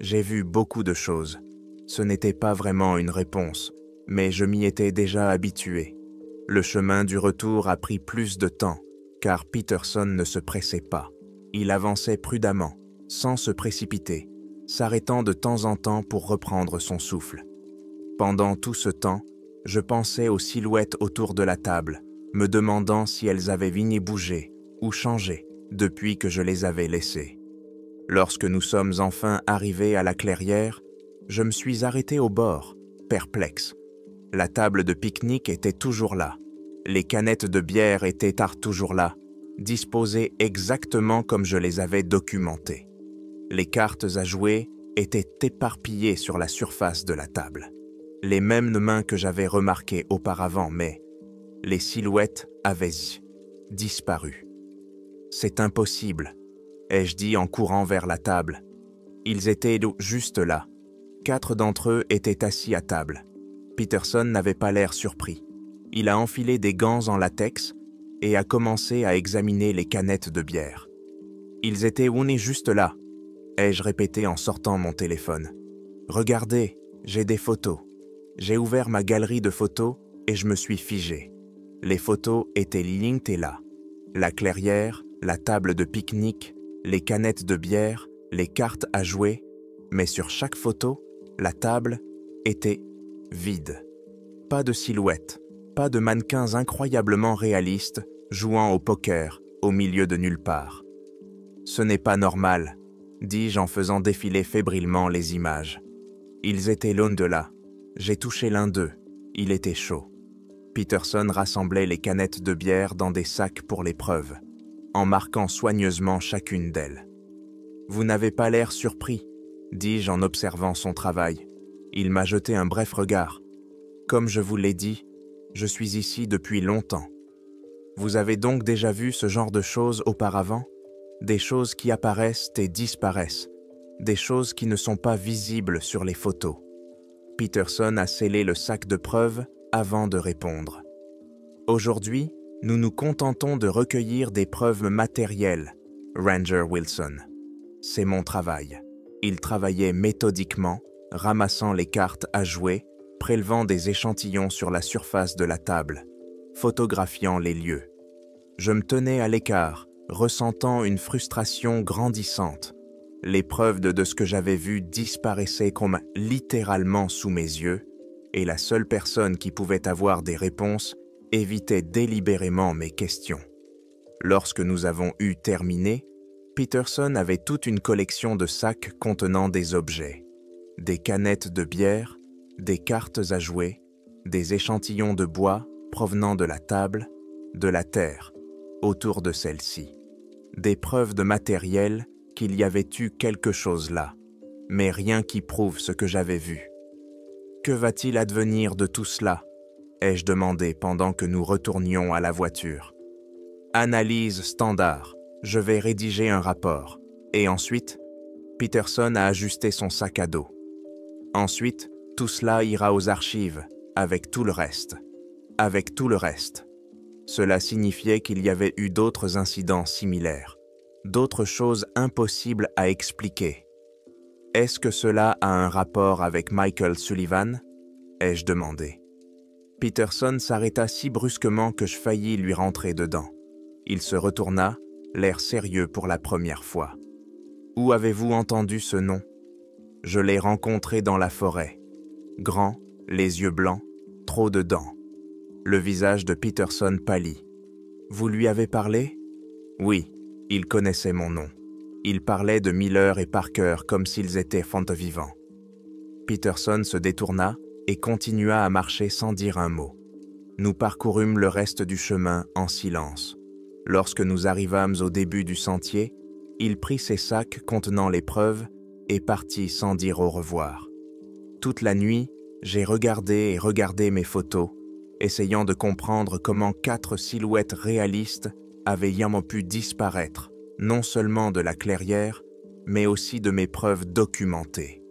J'ai vu beaucoup de choses. Ce n'était pas vraiment une réponse, mais je m'y étais déjà habitué. Le chemin du retour a pris plus de temps, car Peterson ne se pressait pas. Il avançait prudemment, sans se précipiter, s'arrêtant de temps en temps pour reprendre son souffle. Pendant tout ce temps, je pensais aux silhouettes autour de la table, me demandant si elles avaient bougé ou changé depuis que je les avais laissées. Lorsque nous sommes enfin arrivés à la clairière, je me suis arrêté au bord, perplexe. La table de pique-nique était toujours là. Les canettes de bière étaient toujours là, disposées exactement comme je les avais documentées. Les cartes à jouer étaient éparpillées sur la surface de la table. Les mêmes mains que j'avais remarquées auparavant, mais les silhouettes avaient disparu. « C'est impossible », ai-je dit en courant vers la table. Ils étaient juste là. 4 d'entre eux étaient assis à table. Peterson n'avait pas l'air surpris. Il a enfilé des gants en latex et a commencé à examiner les canettes de bière. « Ils étaient juste là », ai-je répété en sortant mon téléphone. « Regardez, j'ai des photos. » J'ai ouvert ma galerie de photos et je me suis figé. Les photos étaient linkées là. La clairière, la table de pique-nique, les canettes de bière, les cartes à jouer, mais sur chaque photo, la table était vide. Pas de silhouette, pas de mannequins incroyablement réalistes jouant au poker au milieu de nulle part. « Ce n'est pas normal », dis-je en faisant défiler fébrilement les images. Ils étaient loin de là. J'ai touché l'un d'eux. Il était chaud. Peterson rassemblait les canettes de bière dans des sacs pour l'épreuve, en marquant soigneusement chacune d'elles. « Vous n'avez pas l'air surpris », dis-je en observant son travail. Il m'a jeté un bref regard. « Comme je vous l'ai dit, je suis ici depuis longtemps. Vous avez donc déjà vu ce genre de choses auparavant ?» des choses qui apparaissent et disparaissent, des choses qui ne sont pas visibles sur les photos. Peterson a scellé le sac de preuves avant de répondre. Aujourd'hui, nous nous contentons de recueillir des preuves matérielles, Ranger Wilson. C'est mon travail. Il travaillait méthodiquement, ramassant les cartes à jouer, prélevant des échantillons sur la surface de la table, photographiant les lieux. Je me tenais à l'écart, ressentant une frustration grandissante. Les preuves de ce que j'avais vu disparaissaient comme littéralement sous mes yeux, et la seule personne qui pouvait avoir des réponses évitait délibérément mes questions. Lorsque nous avons eu terminé, Peterson avait toute une collection de sacs contenant des objets, des canettes de bière, des cartes à jouer, des échantillons de bois provenant de la table, de la terre, autour de celle-ci. Des preuves de matériel qu'il y avait eu quelque chose là, mais rien qui prouve ce que j'avais vu. Que va-t-il advenir de tout cela ? Ai-je demandé pendant que nous retournions à la voiture. Analyse standard, je vais rédiger un rapport. Et ensuite, Peterson a ajusté son sac à dos. Ensuite, tout cela ira aux archives, avec tout le reste. Avec tout le reste. Cela signifiait qu'il y avait eu d'autres incidents similaires, d'autres choses impossibles à expliquer. Est-ce que cela a un rapport avec Michael Sullivan ? Ai-je demandé. Peterson s'arrêta si brusquement que je faillis lui rentrer dedans. Il se retourna, l'air sérieux pour la première fois. « Où avez-vous entendu ce nom ? » « Je l'ai rencontré dans la forêt. Grand, les yeux blancs, trop de dents. » Le visage de Peterson pâlit. « Vous lui avez parlé ? » ?»« Oui, il connaissait mon nom. Il parlait de Miller et Parker comme s'ils étaient vivants. » Peterson se détourna et continua à marcher sans dire un mot. Nous parcourûmes le reste du chemin en silence. Lorsque nous arrivâmes au début du sentier, il prit ses sacs contenant les preuves et partit sans dire au revoir. Toute la nuit, j'ai regardé et regardé mes photos, essayant de comprendre comment 4 silhouettes réalistes avaient yamment pu disparaître, non seulement de la clairière, mais aussi de mes preuves documentées.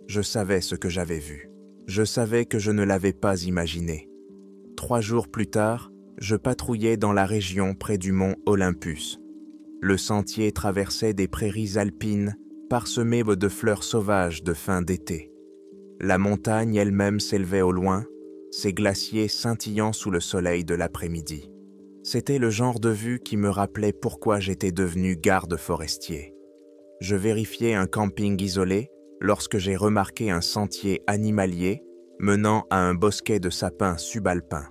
Je savais ce que j'avais vu. Je savais que je ne l'avais pas imaginé. 3 jours plus tard, je patrouillais dans la région près du mont Olympus. Le sentier traversait des prairies alpines parsemées de fleurs sauvages de fin d'été. La montagne elle-même s'élevait au loin, ses glaciers scintillant sous le soleil de l'après-midi. C'était le genre de vue qui me rappelait pourquoi j'étais devenu garde forestier. Je vérifiais un camping isolé lorsque j'ai remarqué un sentier animalier menant à un bosquet de sapins subalpins.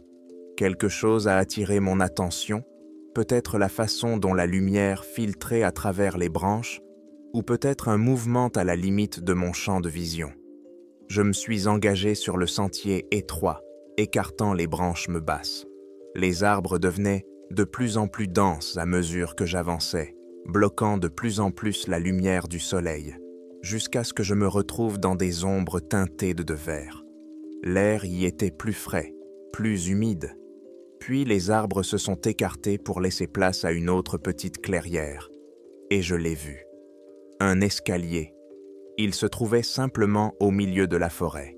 Quelque chose a attiré mon attention, peut-être la façon dont la lumière filtrait à travers les branches, ou peut-être un mouvement à la limite de mon champ de vision. Je me suis engagé sur le sentier étroit, écartant les branches me basses. Les arbres devenaient de plus en plus denses à mesure que j'avançais, bloquant de plus en plus la lumière du soleil, jusqu'à ce que je me retrouve dans des ombres teintées de vert. L'air y était plus frais, plus humide. Puis les arbres se sont écartés pour laisser place à une autre petite clairière. Et je l'ai vu. Un escalier. Il se trouvait simplement au milieu de la forêt.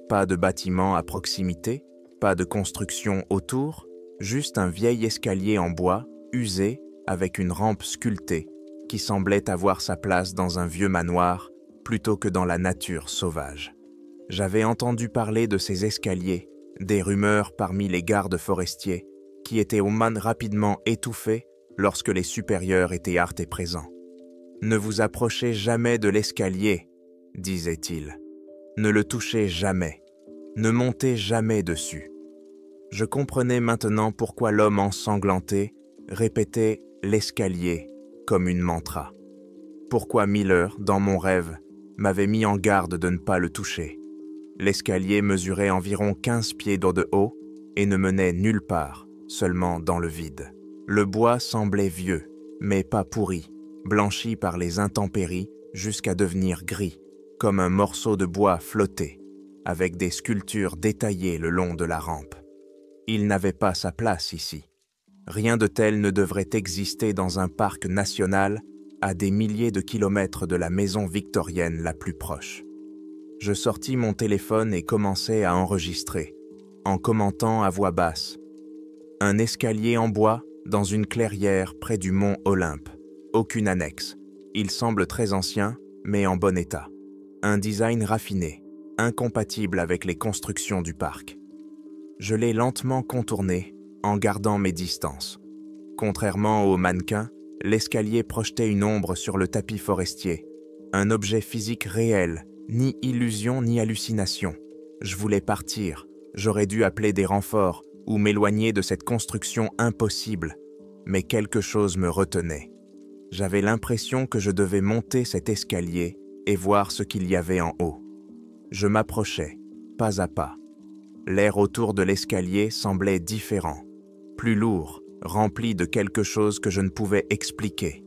Pas de bâtiment à proximité, pas de construction autour, juste un vieil escalier en bois, usé, avec une rampe sculptée, qui semblait avoir sa place dans un vieux manoir plutôt que dans la nature sauvage. J'avais entendu parler de ces escaliers, des rumeurs parmi les gardes forestiers, qui étaient rapidement étouffées lorsque les supérieurs étaient et présents. « Ne vous approchez jamais de l'escalier, » disait-il. « Ne le touchez jamais. Ne montez jamais dessus. » Je comprenais maintenant pourquoi l'homme ensanglanté répétait « l'escalier » comme une mantra. Pourquoi Miller, dans mon rêve, m'avait mis en garde de ne pas le toucher. L'escalier mesurait environ 15 pieds de haut et ne menait nulle part, seulement dans le vide. Le bois semblait vieux, mais pas pourri, blanchi par les intempéries jusqu'à devenir gris, comme un morceau de bois flotté, avec des sculptures détaillées le long de la rampe. Il n'avait pas sa place ici. Rien de tel ne devrait exister dans un parc national à des milliers de kilomètres de la maison victorienne la plus proche. Je sortis mon téléphone et commençai à enregistrer, en commentant à voix basse. Un escalier en bois dans une clairière près du mont Olympe. Aucune annexe. Il semble très ancien, mais en bon état. Un design raffiné, incompatible avec les constructions du parc. Je l'ai lentement contourné, en gardant mes distances. Contrairement au mannequin, l'escalier projetait une ombre sur le tapis forestier. Un objet physique réel, ni illusion ni hallucination. Je voulais partir, j'aurais dû appeler des renforts ou m'éloigner de cette construction impossible, mais quelque chose me retenait. J'avais l'impression que je devais monter cet escalier et voir ce qu'il y avait en haut. Je m'approchais, pas à pas. L'air autour de l'escalier semblait différent, plus lourd, rempli de quelque chose que je ne pouvais expliquer.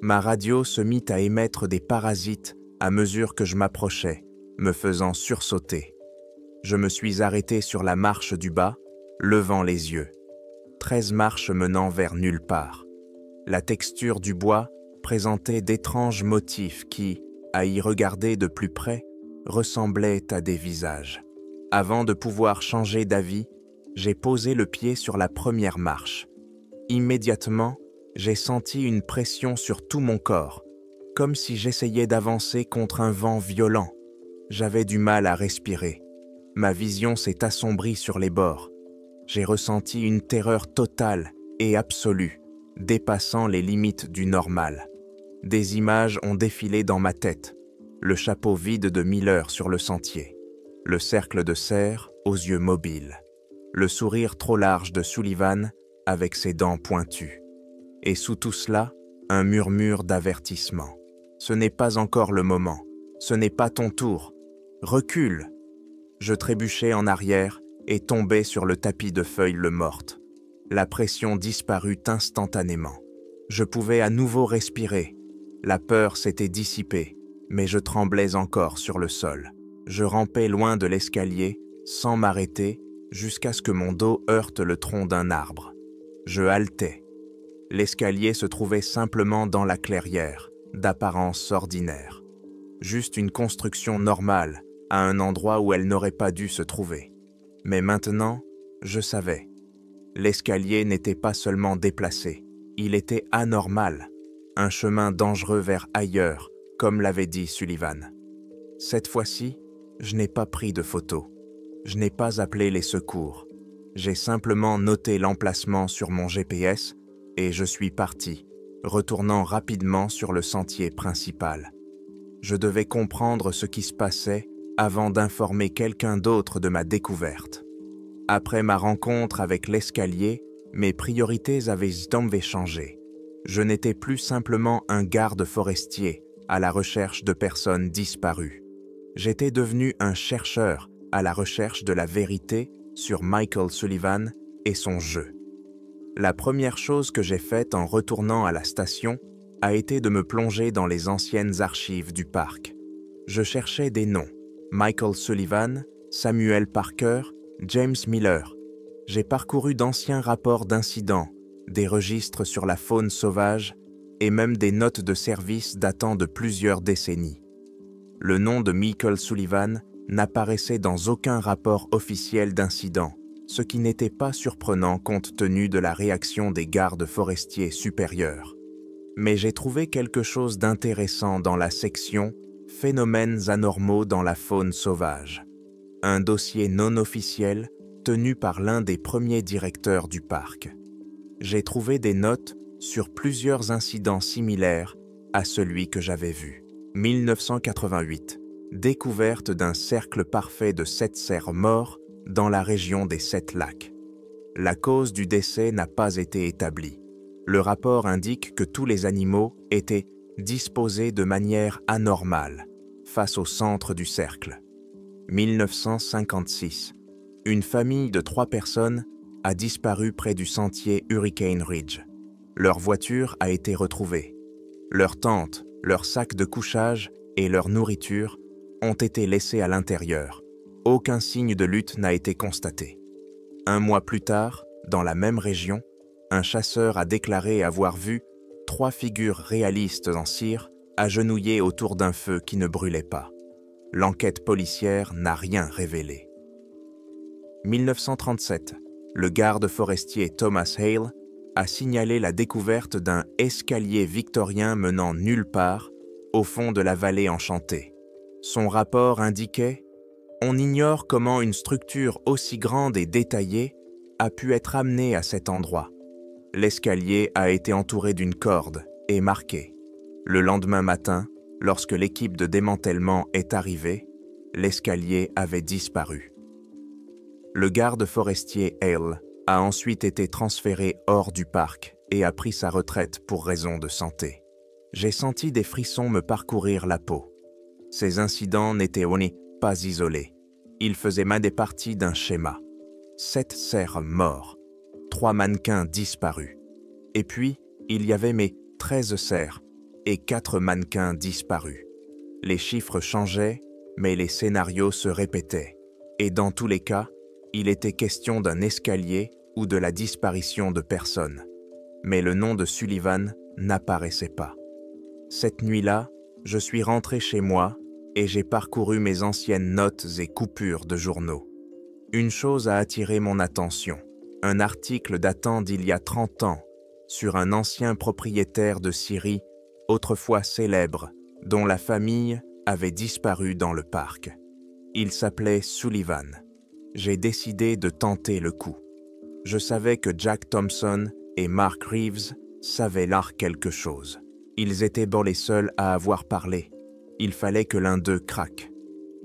Ma radio se mit à émettre des parasites à mesure que je m'approchais, me faisant sursauter. Je me suis arrêté sur la marche du bas, levant les yeux. 13 marches menant vers nulle part. La texture du bois présentait d'étranges motifs qui, à y regarder de plus près, ressemblaient à des visages. Avant de pouvoir changer d'avis, j'ai posé le pied sur la première marche. Immédiatement, j'ai senti une pression sur tout mon corps, comme si j'essayais d'avancer contre un vent violent. J'avais du mal à respirer. Ma vision s'est assombrie sur les bords. J'ai ressenti une terreur totale et absolue, dépassant les limites du normal. Des images ont défilé dans ma tête. Le chapeau vide de Miller sur le sentier. Le cercle de cerf aux yeux mobiles. Le sourire trop large de Sullivan avec ses dents pointues. Et sous tout cela, un murmure d'avertissement. Ce n'est pas encore le moment. Ce n'est pas ton tour. Recule. Je trébuchai en arrière et tombai sur le tapis de feuilles mortes. La pression disparut instantanément. Je pouvais à nouveau respirer. La peur s'était dissipée, mais je tremblais encore sur le sol. Je rampais loin de l'escalier, sans m'arrêter, jusqu'à ce que mon dos heurte le tronc d'un arbre. Je haletais. L'escalier se trouvait simplement dans la clairière, d'apparence ordinaire. Juste une construction normale, à un endroit où elle n'aurait pas dû se trouver. Mais maintenant, je savais. L'escalier n'était pas seulement déplacé, il était anormal, un chemin dangereux vers ailleurs, comme l'avait dit Sullivan. Cette fois-ci, je n'ai pas pris de photos. Je n'ai pas appelé les secours. J'ai simplement noté l'emplacement sur mon GPS et je suis parti, retournant rapidement sur le sentier principal. Je devais comprendre ce qui se passait avant d'informer quelqu'un d'autre de ma découverte. Après ma rencontre avec l'escalier, mes priorités avaient changé. Je n'étais plus simplement un garde forestier à la recherche de personnes disparues. J'étais devenu un chercheur à la recherche de la vérité sur Michael Sullivan et son jeu. La première chose que j'ai faite en retournant à la station a été de me plonger dans les anciennes archives du parc. Je cherchais des noms. Michael Sullivan, Samuel Parker, James Miller. J'ai parcouru d'anciens rapports d'incidents, des registres sur la faune sauvage et même des notes de service datant de plusieurs décennies. Le nom de Michael Sullivan n'apparaissait dans aucun rapport officiel d'incident, ce qui n'était pas surprenant compte tenu de la réaction des gardes forestiers supérieurs. Mais j'ai trouvé quelque chose d'intéressant dans la section « Phénomènes anormaux dans la faune sauvage », un dossier non officiel tenu par l'un des premiers directeurs du parc. J'ai trouvé des notes sur plusieurs incidents similaires à celui que j'avais vu. 1988, découverte d'un cercle parfait de 7 cerfs morts dans la région des 7 lacs. La cause du décès n'a pas été établie. Le rapport indique que tous les animaux étaient disposés de manière anormale face au centre du cercle. 1956, une famille de 3 personnes a disparu près du sentier Hurricane Ridge. Leur voiture a été retrouvée. Leur tente, leur sac de couchage et leur nourriture ont été laissés à l'intérieur. Aucun signe de lutte n'a été constaté. 1 mois plus tard, dans la même région, un chasseur a déclaré avoir vu 3 figures réalistes en cire agenouillées autour d'un feu qui ne brûlait pas. L'enquête policière n'a rien révélé. 1937, le garde forestier Thomas Hale a signalé la découverte d'un escalier victorien menant nulle part au fond de la vallée enchantée. Son rapport indiquait « On ignore comment une structure aussi grande et détaillée a pu être amenée à cet endroit. L'escalier a été entouré d'une corde et marqué. Le lendemain matin, lorsque l'équipe de démantèlement est arrivée, l'escalier avait disparu. » Le garde forestier Hale a ensuite été transféré hors du parc et a pris sa retraite pour raison de santé. J'ai senti des frissons me parcourir la peau. Ces incidents n'étaient pas isolés. Ils faisaient des parties d'un schéma. 7 cerfs morts, 3 mannequins disparus. Et puis, il y avait mes 13 cerfs et 4 mannequins disparus. Les chiffres changeaient, mais les scénarios se répétaient. Et dans tous les cas, il était question d'un escalier ou de la disparition de personnes. Mais le nom de Sullivan n'apparaissait pas. Cette nuit-là, je suis rentré chez moi et j'ai parcouru mes anciennes notes et coupures de journaux. Une chose a attiré mon attention, un article datant d'il y a 30 ans sur un ancien propriétaire de scierie, autrefois célèbre, dont la famille avait disparu dans le parc. Il s'appelait Sullivan. J'ai décidé de tenter le coup. Je savais que Jack Thompson et Mark Reeves savaient là quelque chose. Ils étaient les seuls à avoir parlé. Il fallait que l'un d'eux craque.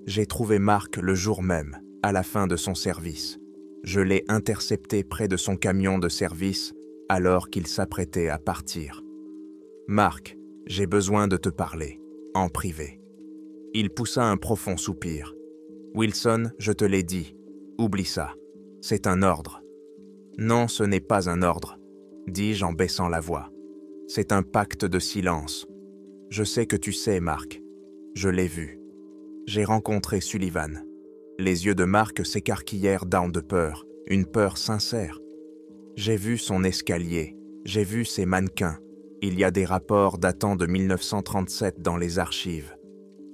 J'ai trouvé Mark le jour même, à la fin de son service. Je l'ai intercepté près de son camion de service alors qu'il s'apprêtait à partir. « Mark, j'ai besoin de te parler, en privé. » Il poussa un profond soupir. « Wilson, je te l'ai dit, oublie ça. C'est un ordre. » « Non, ce n'est pas un ordre, » dis-je en baissant la voix. « C'est un pacte de silence. Je sais que tu sais, Mark. Je l'ai vu. J'ai rencontré Sullivan. » Les yeux de Mark s'écarquillèrent de peur, une peur sincère. J'ai vu son escalier, j'ai vu ses mannequins. Il y a des rapports datant de 1937 dans les archives.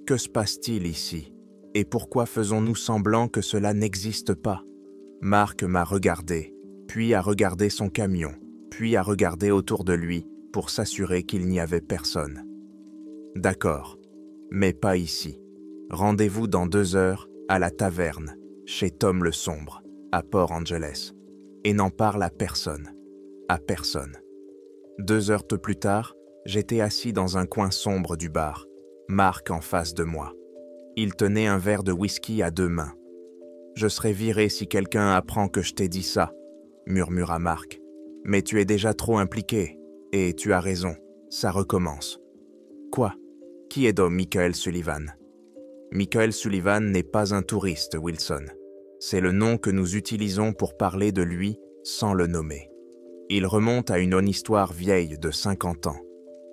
Que se passe-t-il ici? Et pourquoi faisons-nous semblant que cela n'existe pas? Mark m'a regardé, puis a regardé son camion, puis a regardé autour de lui pour s'assurer qu'il n'y avait personne. D'accord, mais pas ici. Rendez-vous dans 2 heures à la taverne, chez Tom le Sombre, à Port Angeles. Et n'en parle à personne. À personne. 2 heures plus tard, j'étais assis dans un coin sombre du bar, Mark en face de moi. Il tenait un verre de whisky à 2 mains. « Je serai viré si quelqu'un apprend que je t'ai dit ça, » murmura Mark. « Mais tu es déjà trop impliqué, et tu as raison, ça recommence. » « Quoi? Qui est donc Michael Sullivan? » Michael Sullivan n'est pas un touriste, Wilson. C'est le nom que nous utilisons pour parler de lui sans le nommer. Il remonte à une histoire vieille de 50 ans.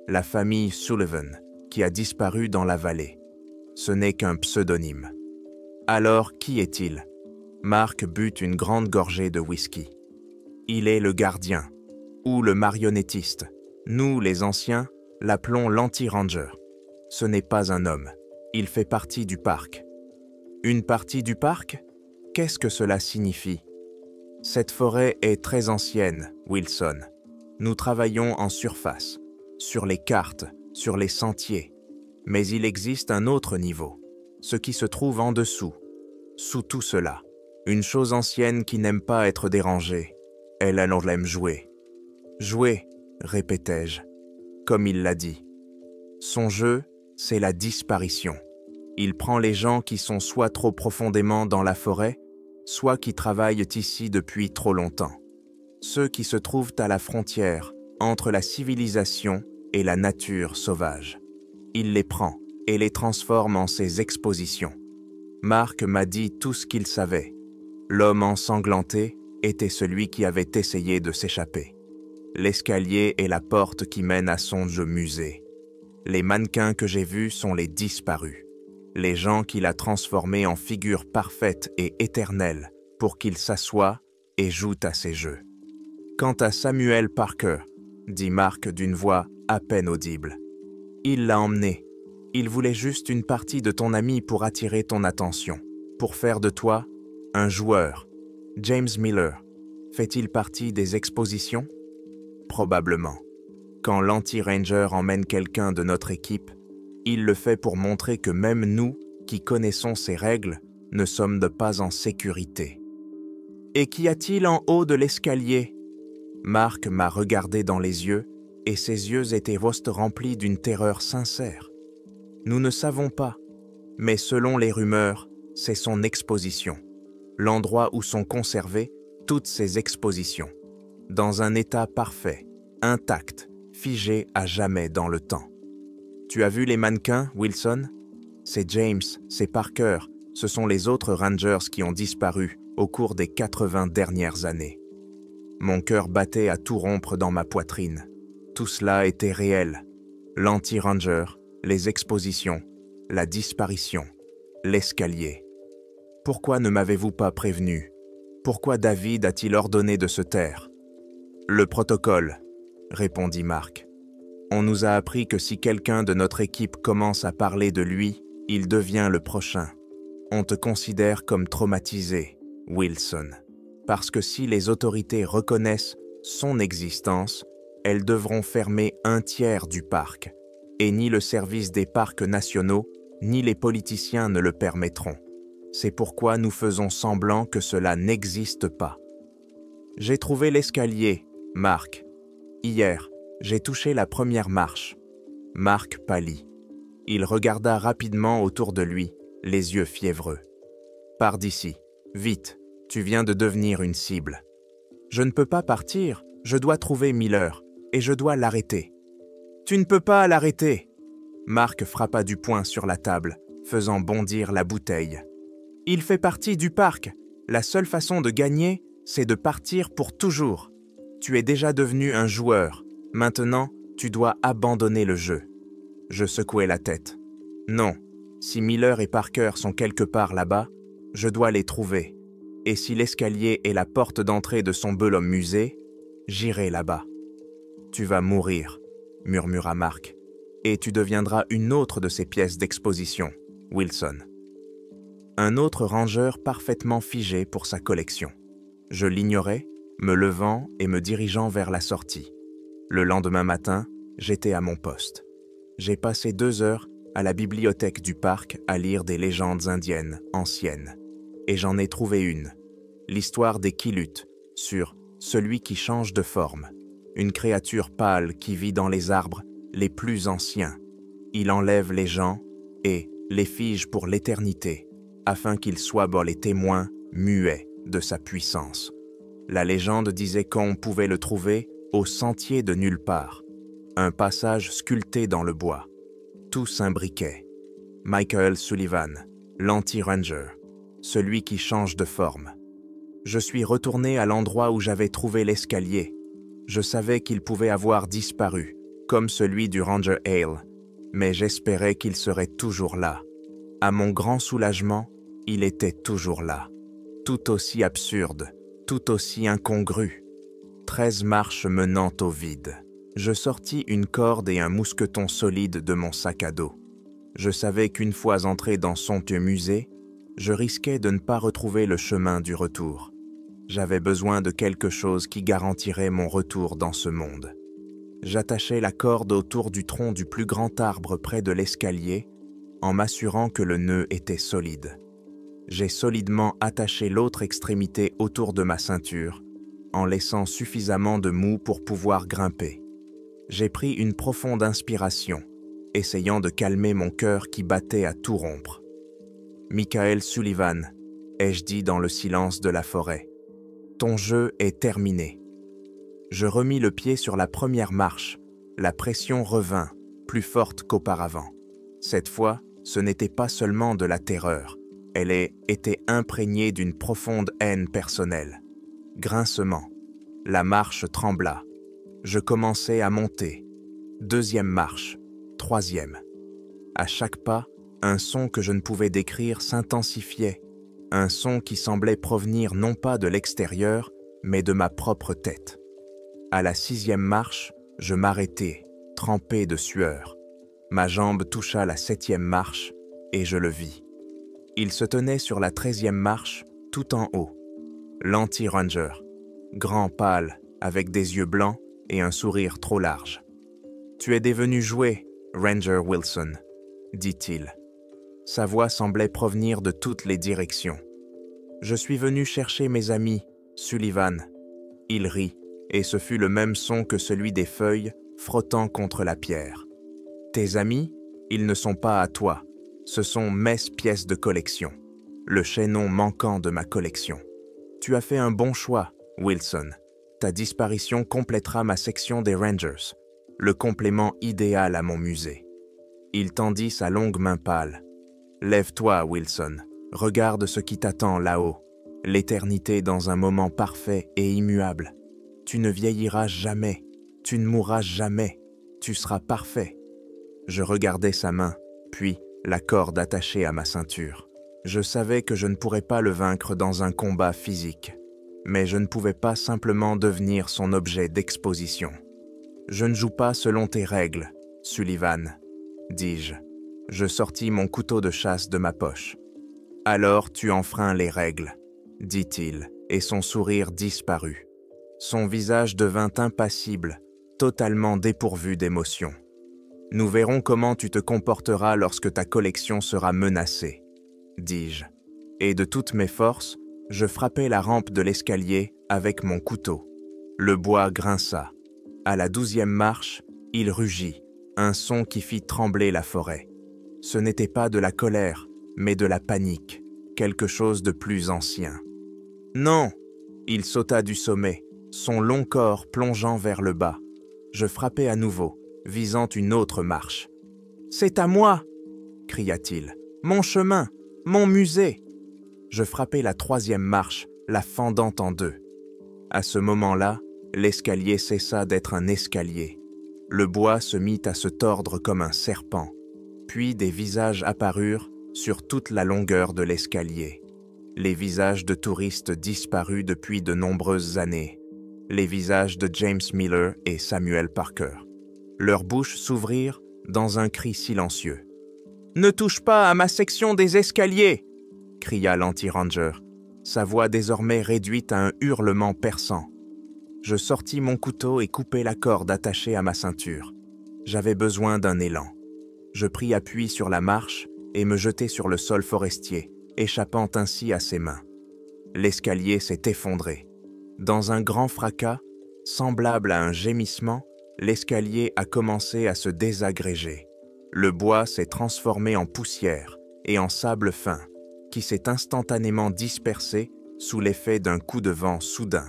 La famille Sullivan, qui a disparu dans la vallée. Ce n'est qu'un pseudonyme. Alors, qui est-il? Mark but une grande gorgée de whisky. Il est le gardien, ou le marionnettiste. Nous, les anciens, l'appelons l'anti-ranger. Ce n'est pas un homme. Il fait partie du parc. Une partie du parc? Qu'est-ce que cela signifie? Cette forêt est très ancienne, Wilson. Nous travaillons en surface, sur les cartes, sur les sentiers. Mais il existe un autre niveau, ce qui se trouve en dessous, sous tout cela. Une chose ancienne qui n'aime pas être dérangée. Elle aime jouer. Jouer, répétai-je, comme il l'a dit. Son jeu, c'est la disparition. Il prend les gens qui sont soit trop profondément dans la forêt, soit qui travaillent ici depuis trop longtemps. Ceux qui se trouvent à la frontière entre la civilisation et la nature sauvage. Il les prend et les transforme en ses expositions. Mark m'a dit tout ce qu'il savait. L'homme ensanglanté était celui qui avait essayé de s'échapper. L'escalier est la porte qui mène à son musée. Les mannequins que j'ai vus sont les disparus. Les gens qu'il a transformés en figures parfaites et éternelles pour qu'ils s'assoient et jouent à ses jeux. Quant à Samuel Parker, dit Mark d'une voix à peine audible, il l'a emmené. Il voulait juste une partie de ton ami pour attirer ton attention, pour faire de toi un joueur. James Miller, fait-il partie des expositions? Probablement. Quand l'anti-ranger emmène quelqu'un de notre équipe, il le fait pour montrer que même nous, qui connaissons ces règles, ne sommes pas en sécurité. Et qu'y a-t-il en haut de l'escalier? Mark m'a regardé dans les yeux, et ses yeux étaient remplis d'une terreur sincère. Nous ne savons pas, mais selon les rumeurs, c'est son exposition, l'endroit où sont conservées toutes ces expositions, dans un état parfait, intact, figé à jamais dans le temps. Tu as vu les mannequins, Wilson? C'est James, c'est Parker, ce sont les autres Rangers qui ont disparu au cours des 80 dernières années. Mon cœur battait à tout rompre dans ma poitrine. Tout cela était réel. L'anti-ranger, les expositions, la disparition, l'escalier. Pourquoi ne m'avez-vous pas prévenu? Pourquoi David a-t-il ordonné de se taire? Le protocole, répondit Mark. On nous a appris que si quelqu'un de notre équipe commence à parler de lui, il devient le prochain. On te considère comme traumatisé, Wilson. Parce que si les autorités reconnaissent son existence, elles devront fermer un tiers du parc. Et ni le service des parcs nationaux, ni les politiciens ne le permettront. C'est pourquoi nous faisons semblant que cela n'existe pas. J'ai trouvé l'escalier, Mark. Hier, j'ai touché la première marche. Mark pâlit. Il regarda rapidement autour de lui, les yeux fiévreux. Pars d'ici, vite, tu viens de devenir une cible. Je ne peux pas partir, je dois trouver Miller, et je dois l'arrêter. Tu ne peux pas l'arrêter. Mark frappa du poing sur la table, faisant bondir la bouteille. Il fait partie du parc. La seule façon de gagner, c'est de partir pour toujours. Tu es déjà devenu un joueur. Maintenant, tu dois abandonner le jeu. Je secouai la tête. Non, si Miller et Parker sont quelque part là-bas, je dois les trouver. Et si l'escalier est la porte d'entrée de son Belhomme musée, j'irai là-bas. Tu vas mourir, murmura Mark, et tu deviendras une autre de ces pièces d'exposition, Wilson. Un autre rangeur parfaitement figé pour sa collection. Je l'ignorais, me levant et me dirigeant vers la sortie. Le lendemain matin, j'étais à mon poste. J'ai passé 2 heures à la bibliothèque du parc à lire des légendes indiennes anciennes. Et j'en ai trouvé une, l'histoire des Quileutes, sur celui qui change de forme, une créature pâle qui vit dans les arbres les plus anciens. Il enlève les gens et les fige pour l'éternité, afin qu'ils soient les témoins muets de sa puissance. La légende disait qu'on pouvait le trouver au sentier de nulle part, un passage sculpté dans le bois. Tout s'imbriquait. Michael Sullivan, l'anti-ranger, celui qui change de forme. Je suis retourné à l'endroit où j'avais trouvé l'escalier. Je savais qu'il pouvait avoir disparu, comme celui du Ranger Hale, mais j'espérais qu'il serait toujours là. À mon grand soulagement, il était toujours là. Tout aussi absurde, tout aussi incongru. 13 marches menant au vide. Je sortis une corde et un mousqueton solide de mon sac à dos. Je savais qu'une fois entré dans somptueux musée, je risquais de ne pas retrouver le chemin du retour. J'avais besoin de quelque chose qui garantirait mon retour dans ce monde. J'attachai la corde autour du tronc du plus grand arbre près de l'escalier, en m'assurant que le nœud était solide. J'ai solidement attaché l'autre extrémité autour de ma ceinture, en laissant suffisamment de mou pour pouvoir grimper. J'ai pris une profonde inspiration, essayant de calmer mon cœur qui battait à tout rompre. « Michael Sullivan », ai-je dit dans le silence de la forêt, « ton jeu est terminé. » Je remis le pied sur la première marche. La pression revint, plus forte qu'auparavant. Cette fois, ce n'était pas seulement de la terreur. Elle était imprégnée d'une profonde haine personnelle. Grincement. La marche trembla. Je commençais à monter. 2e marche. 3e. À chaque pas, un son que je ne pouvais décrire s'intensifiait. Un son qui semblait provenir non pas de l'extérieur, mais de ma propre tête. À la 6e marche, je m'arrêtai, trempé de sueur. Ma jambe toucha la 7e marche et je le vis. Il se tenait sur la 13e marche, tout en haut. L'anti-ranger, grand pâle, avec des yeux blancs et un sourire trop large. « Tu es devenu jouer, Ranger Wilson, » dit-il. Sa voix semblait provenir de toutes les directions. « Je suis venu chercher mes amis, Sullivan. » Il rit, et ce fut le même son que celui des feuilles frottant contre la pierre. « Tes amis, ils ne sont pas à toi. Ce sont mes pièces de collection, le chaînon manquant de ma collection. Tu as fait un bon choix, Wilson. Ta disparition complétera ma section des Rangers, le complément idéal à mon musée. » Il tendit sa longue main pâle. « Lève-toi, Wilson. Regarde ce qui t'attend là-haut. L'éternité dans un moment parfait et immuable. Tu ne vieilliras jamais. Tu ne mourras jamais. Tu seras parfait. » Je regardais sa main, puis la corde attachée à ma ceinture. Je savais que je ne pourrais pas le vaincre dans un combat physique, mais je ne pouvais pas simplement devenir son objet d'exposition. « Je ne joue pas selon tes règles, Sullivan, » dis-je. Je sortis mon couteau de chasse de ma poche. « Alors tu enfreins les règles, » dit-il, et son sourire disparut. Son visage devint impassible, totalement dépourvu d'émotion. « Nous verrons comment tu te comporteras lorsque ta collection sera menacée, » dis-je. Et de toutes mes forces, je frappai la rampe de l'escalier avec mon couteau. Le bois grinça. À la 12e marche, il rugit, un son qui fit trembler la forêt. Ce n'était pas de la colère, mais de la panique, quelque chose de plus ancien. « Non !» Il sauta du sommet, son long corps plongeant vers le bas. Je frappai à nouveau, visant une autre marche. « C'est à moi !» cria-t-il. « Mon chemin, mon musée !» Je frappai la 3e marche, la fendant en deux. À ce moment-là, l'escalier cessa d'être un escalier. Le bois se mit à se tordre comme un serpent. Puis des visages apparurent sur toute la longueur de l'escalier. Les visages de touristes disparus depuis de nombreuses années. Les visages de James Miller et Samuel Parker. Leurs bouches s'ouvrirent dans un cri silencieux. « Ne touche pas à ma section des escaliers !» cria l'anti-ranger, sa voix désormais réduite à un hurlement perçant. Je sortis mon couteau et coupai la corde attachée à ma ceinture. J'avais besoin d'un élan. Je pris appui sur la marche et me jetai sur le sol forestier, échappant ainsi à ses mains. L'escalier s'est effondré. Dans un grand fracas, semblable à un gémissement, l'escalier a commencé à se désagréger. Le bois s'est transformé en poussière et en sable fin, qui s'est instantanément dispersé sous l'effet d'un coup de vent soudain.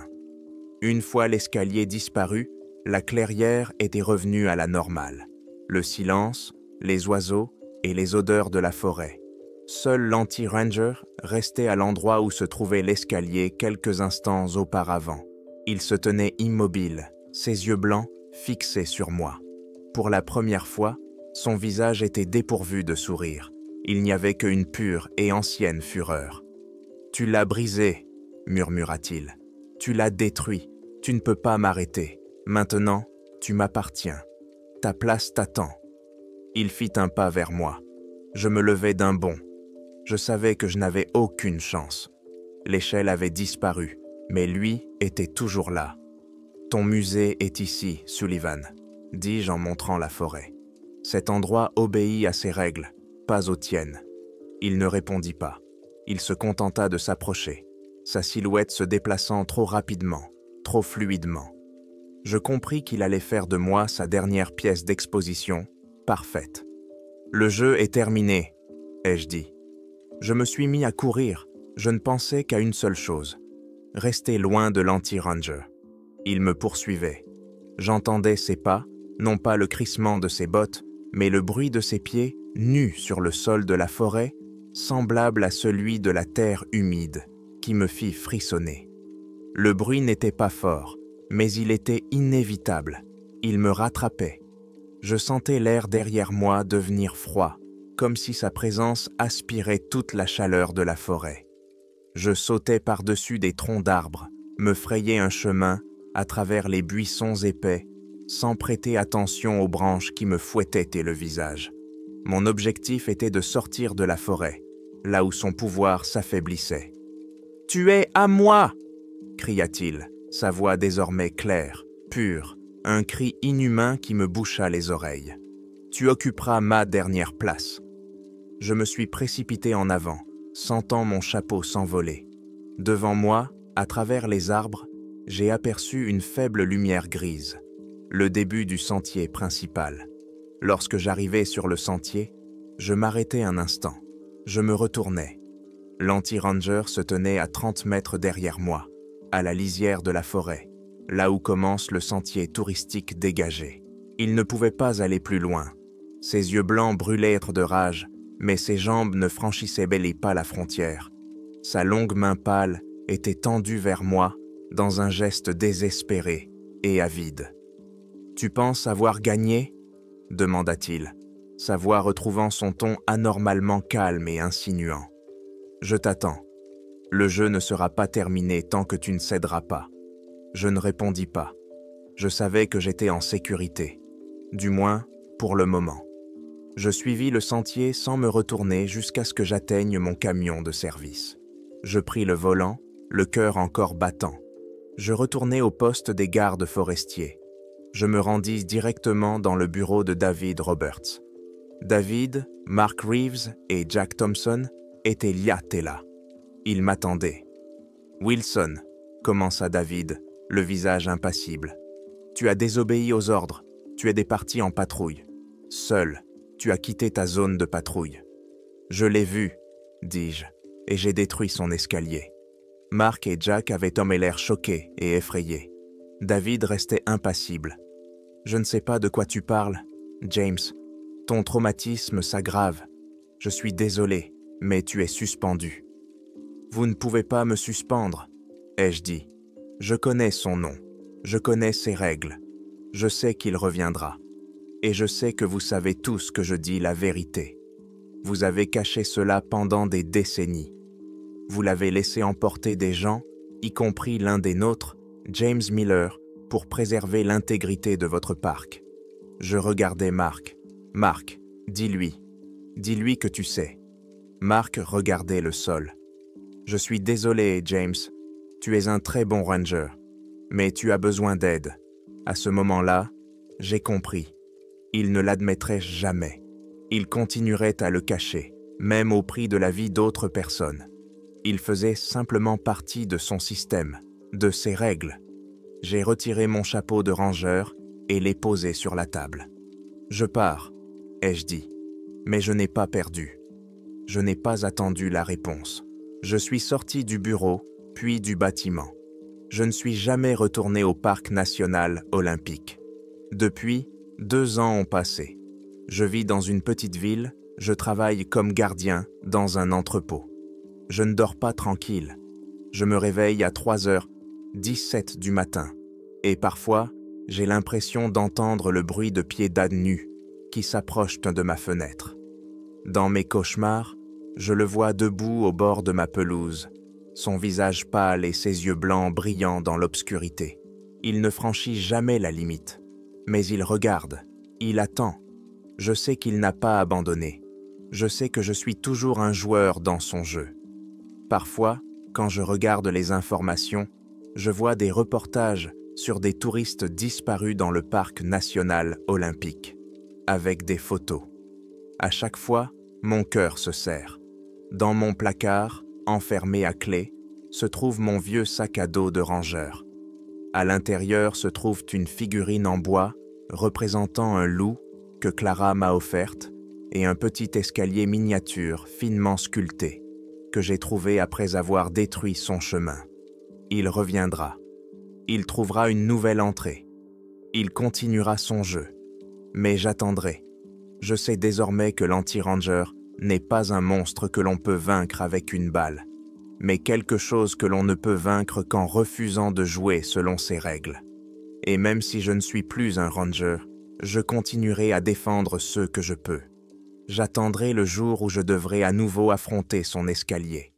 Une fois l'escalier disparu, la clairière était revenue à la normale. Le silence, les oiseaux et les odeurs de la forêt. Seul l'anti-ranger restait à l'endroit où se trouvait l'escalier quelques instants auparavant. Il se tenait immobile, ses yeux blancs fixés sur moi. Pour la première fois, son visage était dépourvu de sourire. Il n'y avait qu'une pure et ancienne fureur. « Tu l'as brisé, » murmura-t-il. « Tu l'as détruit. Tu ne peux pas m'arrêter. Maintenant, tu m'appartiens. Ta place t'attend. » Il fit un pas vers moi. Je me levai d'un bond. Je savais que je n'avais aucune chance. L'échelle avait disparu, mais lui était toujours là. « Ton musée est ici, Sullivan, » dis-je en montrant la forêt. « Cet endroit obéit à ses règles, pas aux tiennes. » Il ne répondit pas. Il se contenta de s'approcher, sa silhouette se déplaçant trop rapidement, trop fluidement. Je compris qu'il allait faire de moi sa dernière pièce d'exposition, parfaite. « Le jeu est terminé, » ai-je dit. Je me suis mis à courir, je ne pensais qu'à une seule chose, rester loin de l'anti-ranger. Il me poursuivait. J'entendais ses pas, non pas le crissement de ses bottes, mais le bruit de ses pieds nus sur le sol de la forêt, semblable à celui de la terre humide, qui me fit frissonner. Le bruit n'était pas fort, mais il était inévitable. Il me rattrapait. Je sentais l'air derrière moi devenir froid, comme si sa présence aspirait toute la chaleur de la forêt. Je sautais par-dessus des troncs d'arbres, me frayais un chemin à travers les buissons épais, sans prêter attention aux branches qui me fouettaient le visage. Mon objectif était de sortir de la forêt, là où son pouvoir s'affaiblissait. « Tu es à moi !» cria-t-il, sa voix désormais claire, pure, un cri inhumain qui me boucha les oreilles. « Tu occuperas ma dernière place. » Je me suis précipité en avant, sentant mon chapeau s'envoler. Devant moi, à travers les arbres, j'ai aperçu une faible lumière grise, le début du sentier principal. Lorsque j'arrivais sur le sentier, je m'arrêtais un instant. Je me retournais. L'anti-ranger se tenait à 30 mètres derrière moi, à la lisière de la forêt, là où commence le sentier touristique dégagé. Il ne pouvait pas aller plus loin. Ses yeux blancs brûlaient de rage, mais ses jambes ne franchissaient bel et pas la frontière. Sa longue main pâle était tendue vers moi dans un geste désespéré et avide. « Tu penses avoir gagné ?» demanda-t-il, sa voix retrouvant son ton anormalement calme et insinuant. « Je t'attends. Le jeu ne sera pas terminé tant que tu ne céderas pas. » Je ne répondis pas. Je savais que j'étais en sécurité, du moins pour le moment. Je suivis le sentier sans me retourner jusqu'à ce que j'atteigne mon camion de service. Je pris le volant, le cœur encore battant. Je retournai au poste des gardes forestiers. Je me rendis directement dans le bureau de David Roberts. David, Mark Reeves et Jack Thompson étaient là. Ils m'attendaient. « Wilson, » commença David, le visage impassible. « Tu as désobéi aux ordres. Tu es départi en patrouille. Seul, tu as quitté ta zone de patrouille. »« Je l'ai vu, » dis-je, et j'ai détruit son escalier. Mark et Jack avaient tombé l'air choqués et effrayés. David restait impassible. « Je ne sais pas de quoi tu parles, James. Ton traumatisme s'aggrave. Je suis désolé, mais tu es suspendu. »« Vous ne pouvez pas me suspendre, » ai-je dit. « Je connais son nom. Je connais ses règles. Je sais qu'il reviendra. Et je sais que vous savez tous que je dis la vérité. Vous avez caché cela pendant des décennies. Vous l'avez laissé emporter des gens, y compris l'un des nôtres, James Miller, pour préserver l'intégrité de votre parc. » Je regardais Mark. « Mark, dis-lui. Dis-lui que tu sais. » Mark regardait le sol. « Je suis désolé, James. Tu es un très bon ranger. Mais tu as besoin d'aide. » À ce moment-là, j'ai compris. Il ne l'admettrait jamais. Il continuerait à le cacher, même au prix de la vie d'autres personnes. Il faisait simplement partie de son système, de ses règles. J'ai retiré mon chapeau de rangeur et l'ai posé sur la table. « Je pars, » ai-je dit, mais je n'ai pas perdu. Je n'ai pas attendu la réponse. Je suis sorti du bureau, puis du bâtiment. Je ne suis jamais retourné au parc national olympique. Depuis, 2 ans ont passé. Je vis dans une petite ville, je travaille comme gardien dans un entrepôt. Je ne dors pas tranquille. Je me réveille à 3h17 du matin. Et parfois, j'ai l'impression d'entendre le bruit de pieds d'âne nus qui s'approchent de ma fenêtre. Dans mes cauchemars, je le vois debout au bord de ma pelouse, son visage pâle et ses yeux blancs brillants dans l'obscurité. Il ne franchit jamais la limite, mais il regarde, il attend. Je sais qu'il n'a pas abandonné. Je sais que je suis toujours un joueur dans son jeu. Parfois, quand je regarde les informations, je vois des reportages sur des touristes disparus dans le parc national olympique, avec des photos. À chaque fois, mon cœur se serre. Dans mon placard, enfermé à clé, se trouve mon vieux sac à dos de rangeur. À l'intérieur se trouve une figurine en bois représentant un loup que Clara m'a offerte et un petit escalier miniature finement sculpté que j'ai trouvé après avoir détruit son chemin. Il reviendra. Il trouvera une nouvelle entrée. Il continuera son jeu. Mais j'attendrai. Je sais désormais que l'anti-ranger n'est pas un monstre que l'on peut vaincre avec une balle, mais quelque chose que l'on ne peut vaincre qu'en refusant de jouer selon ses règles. Et même si je ne suis plus un ranger, je continuerai à défendre ceux que je peux. J'attendrai le jour où je devrai à nouveau affronter son escalier.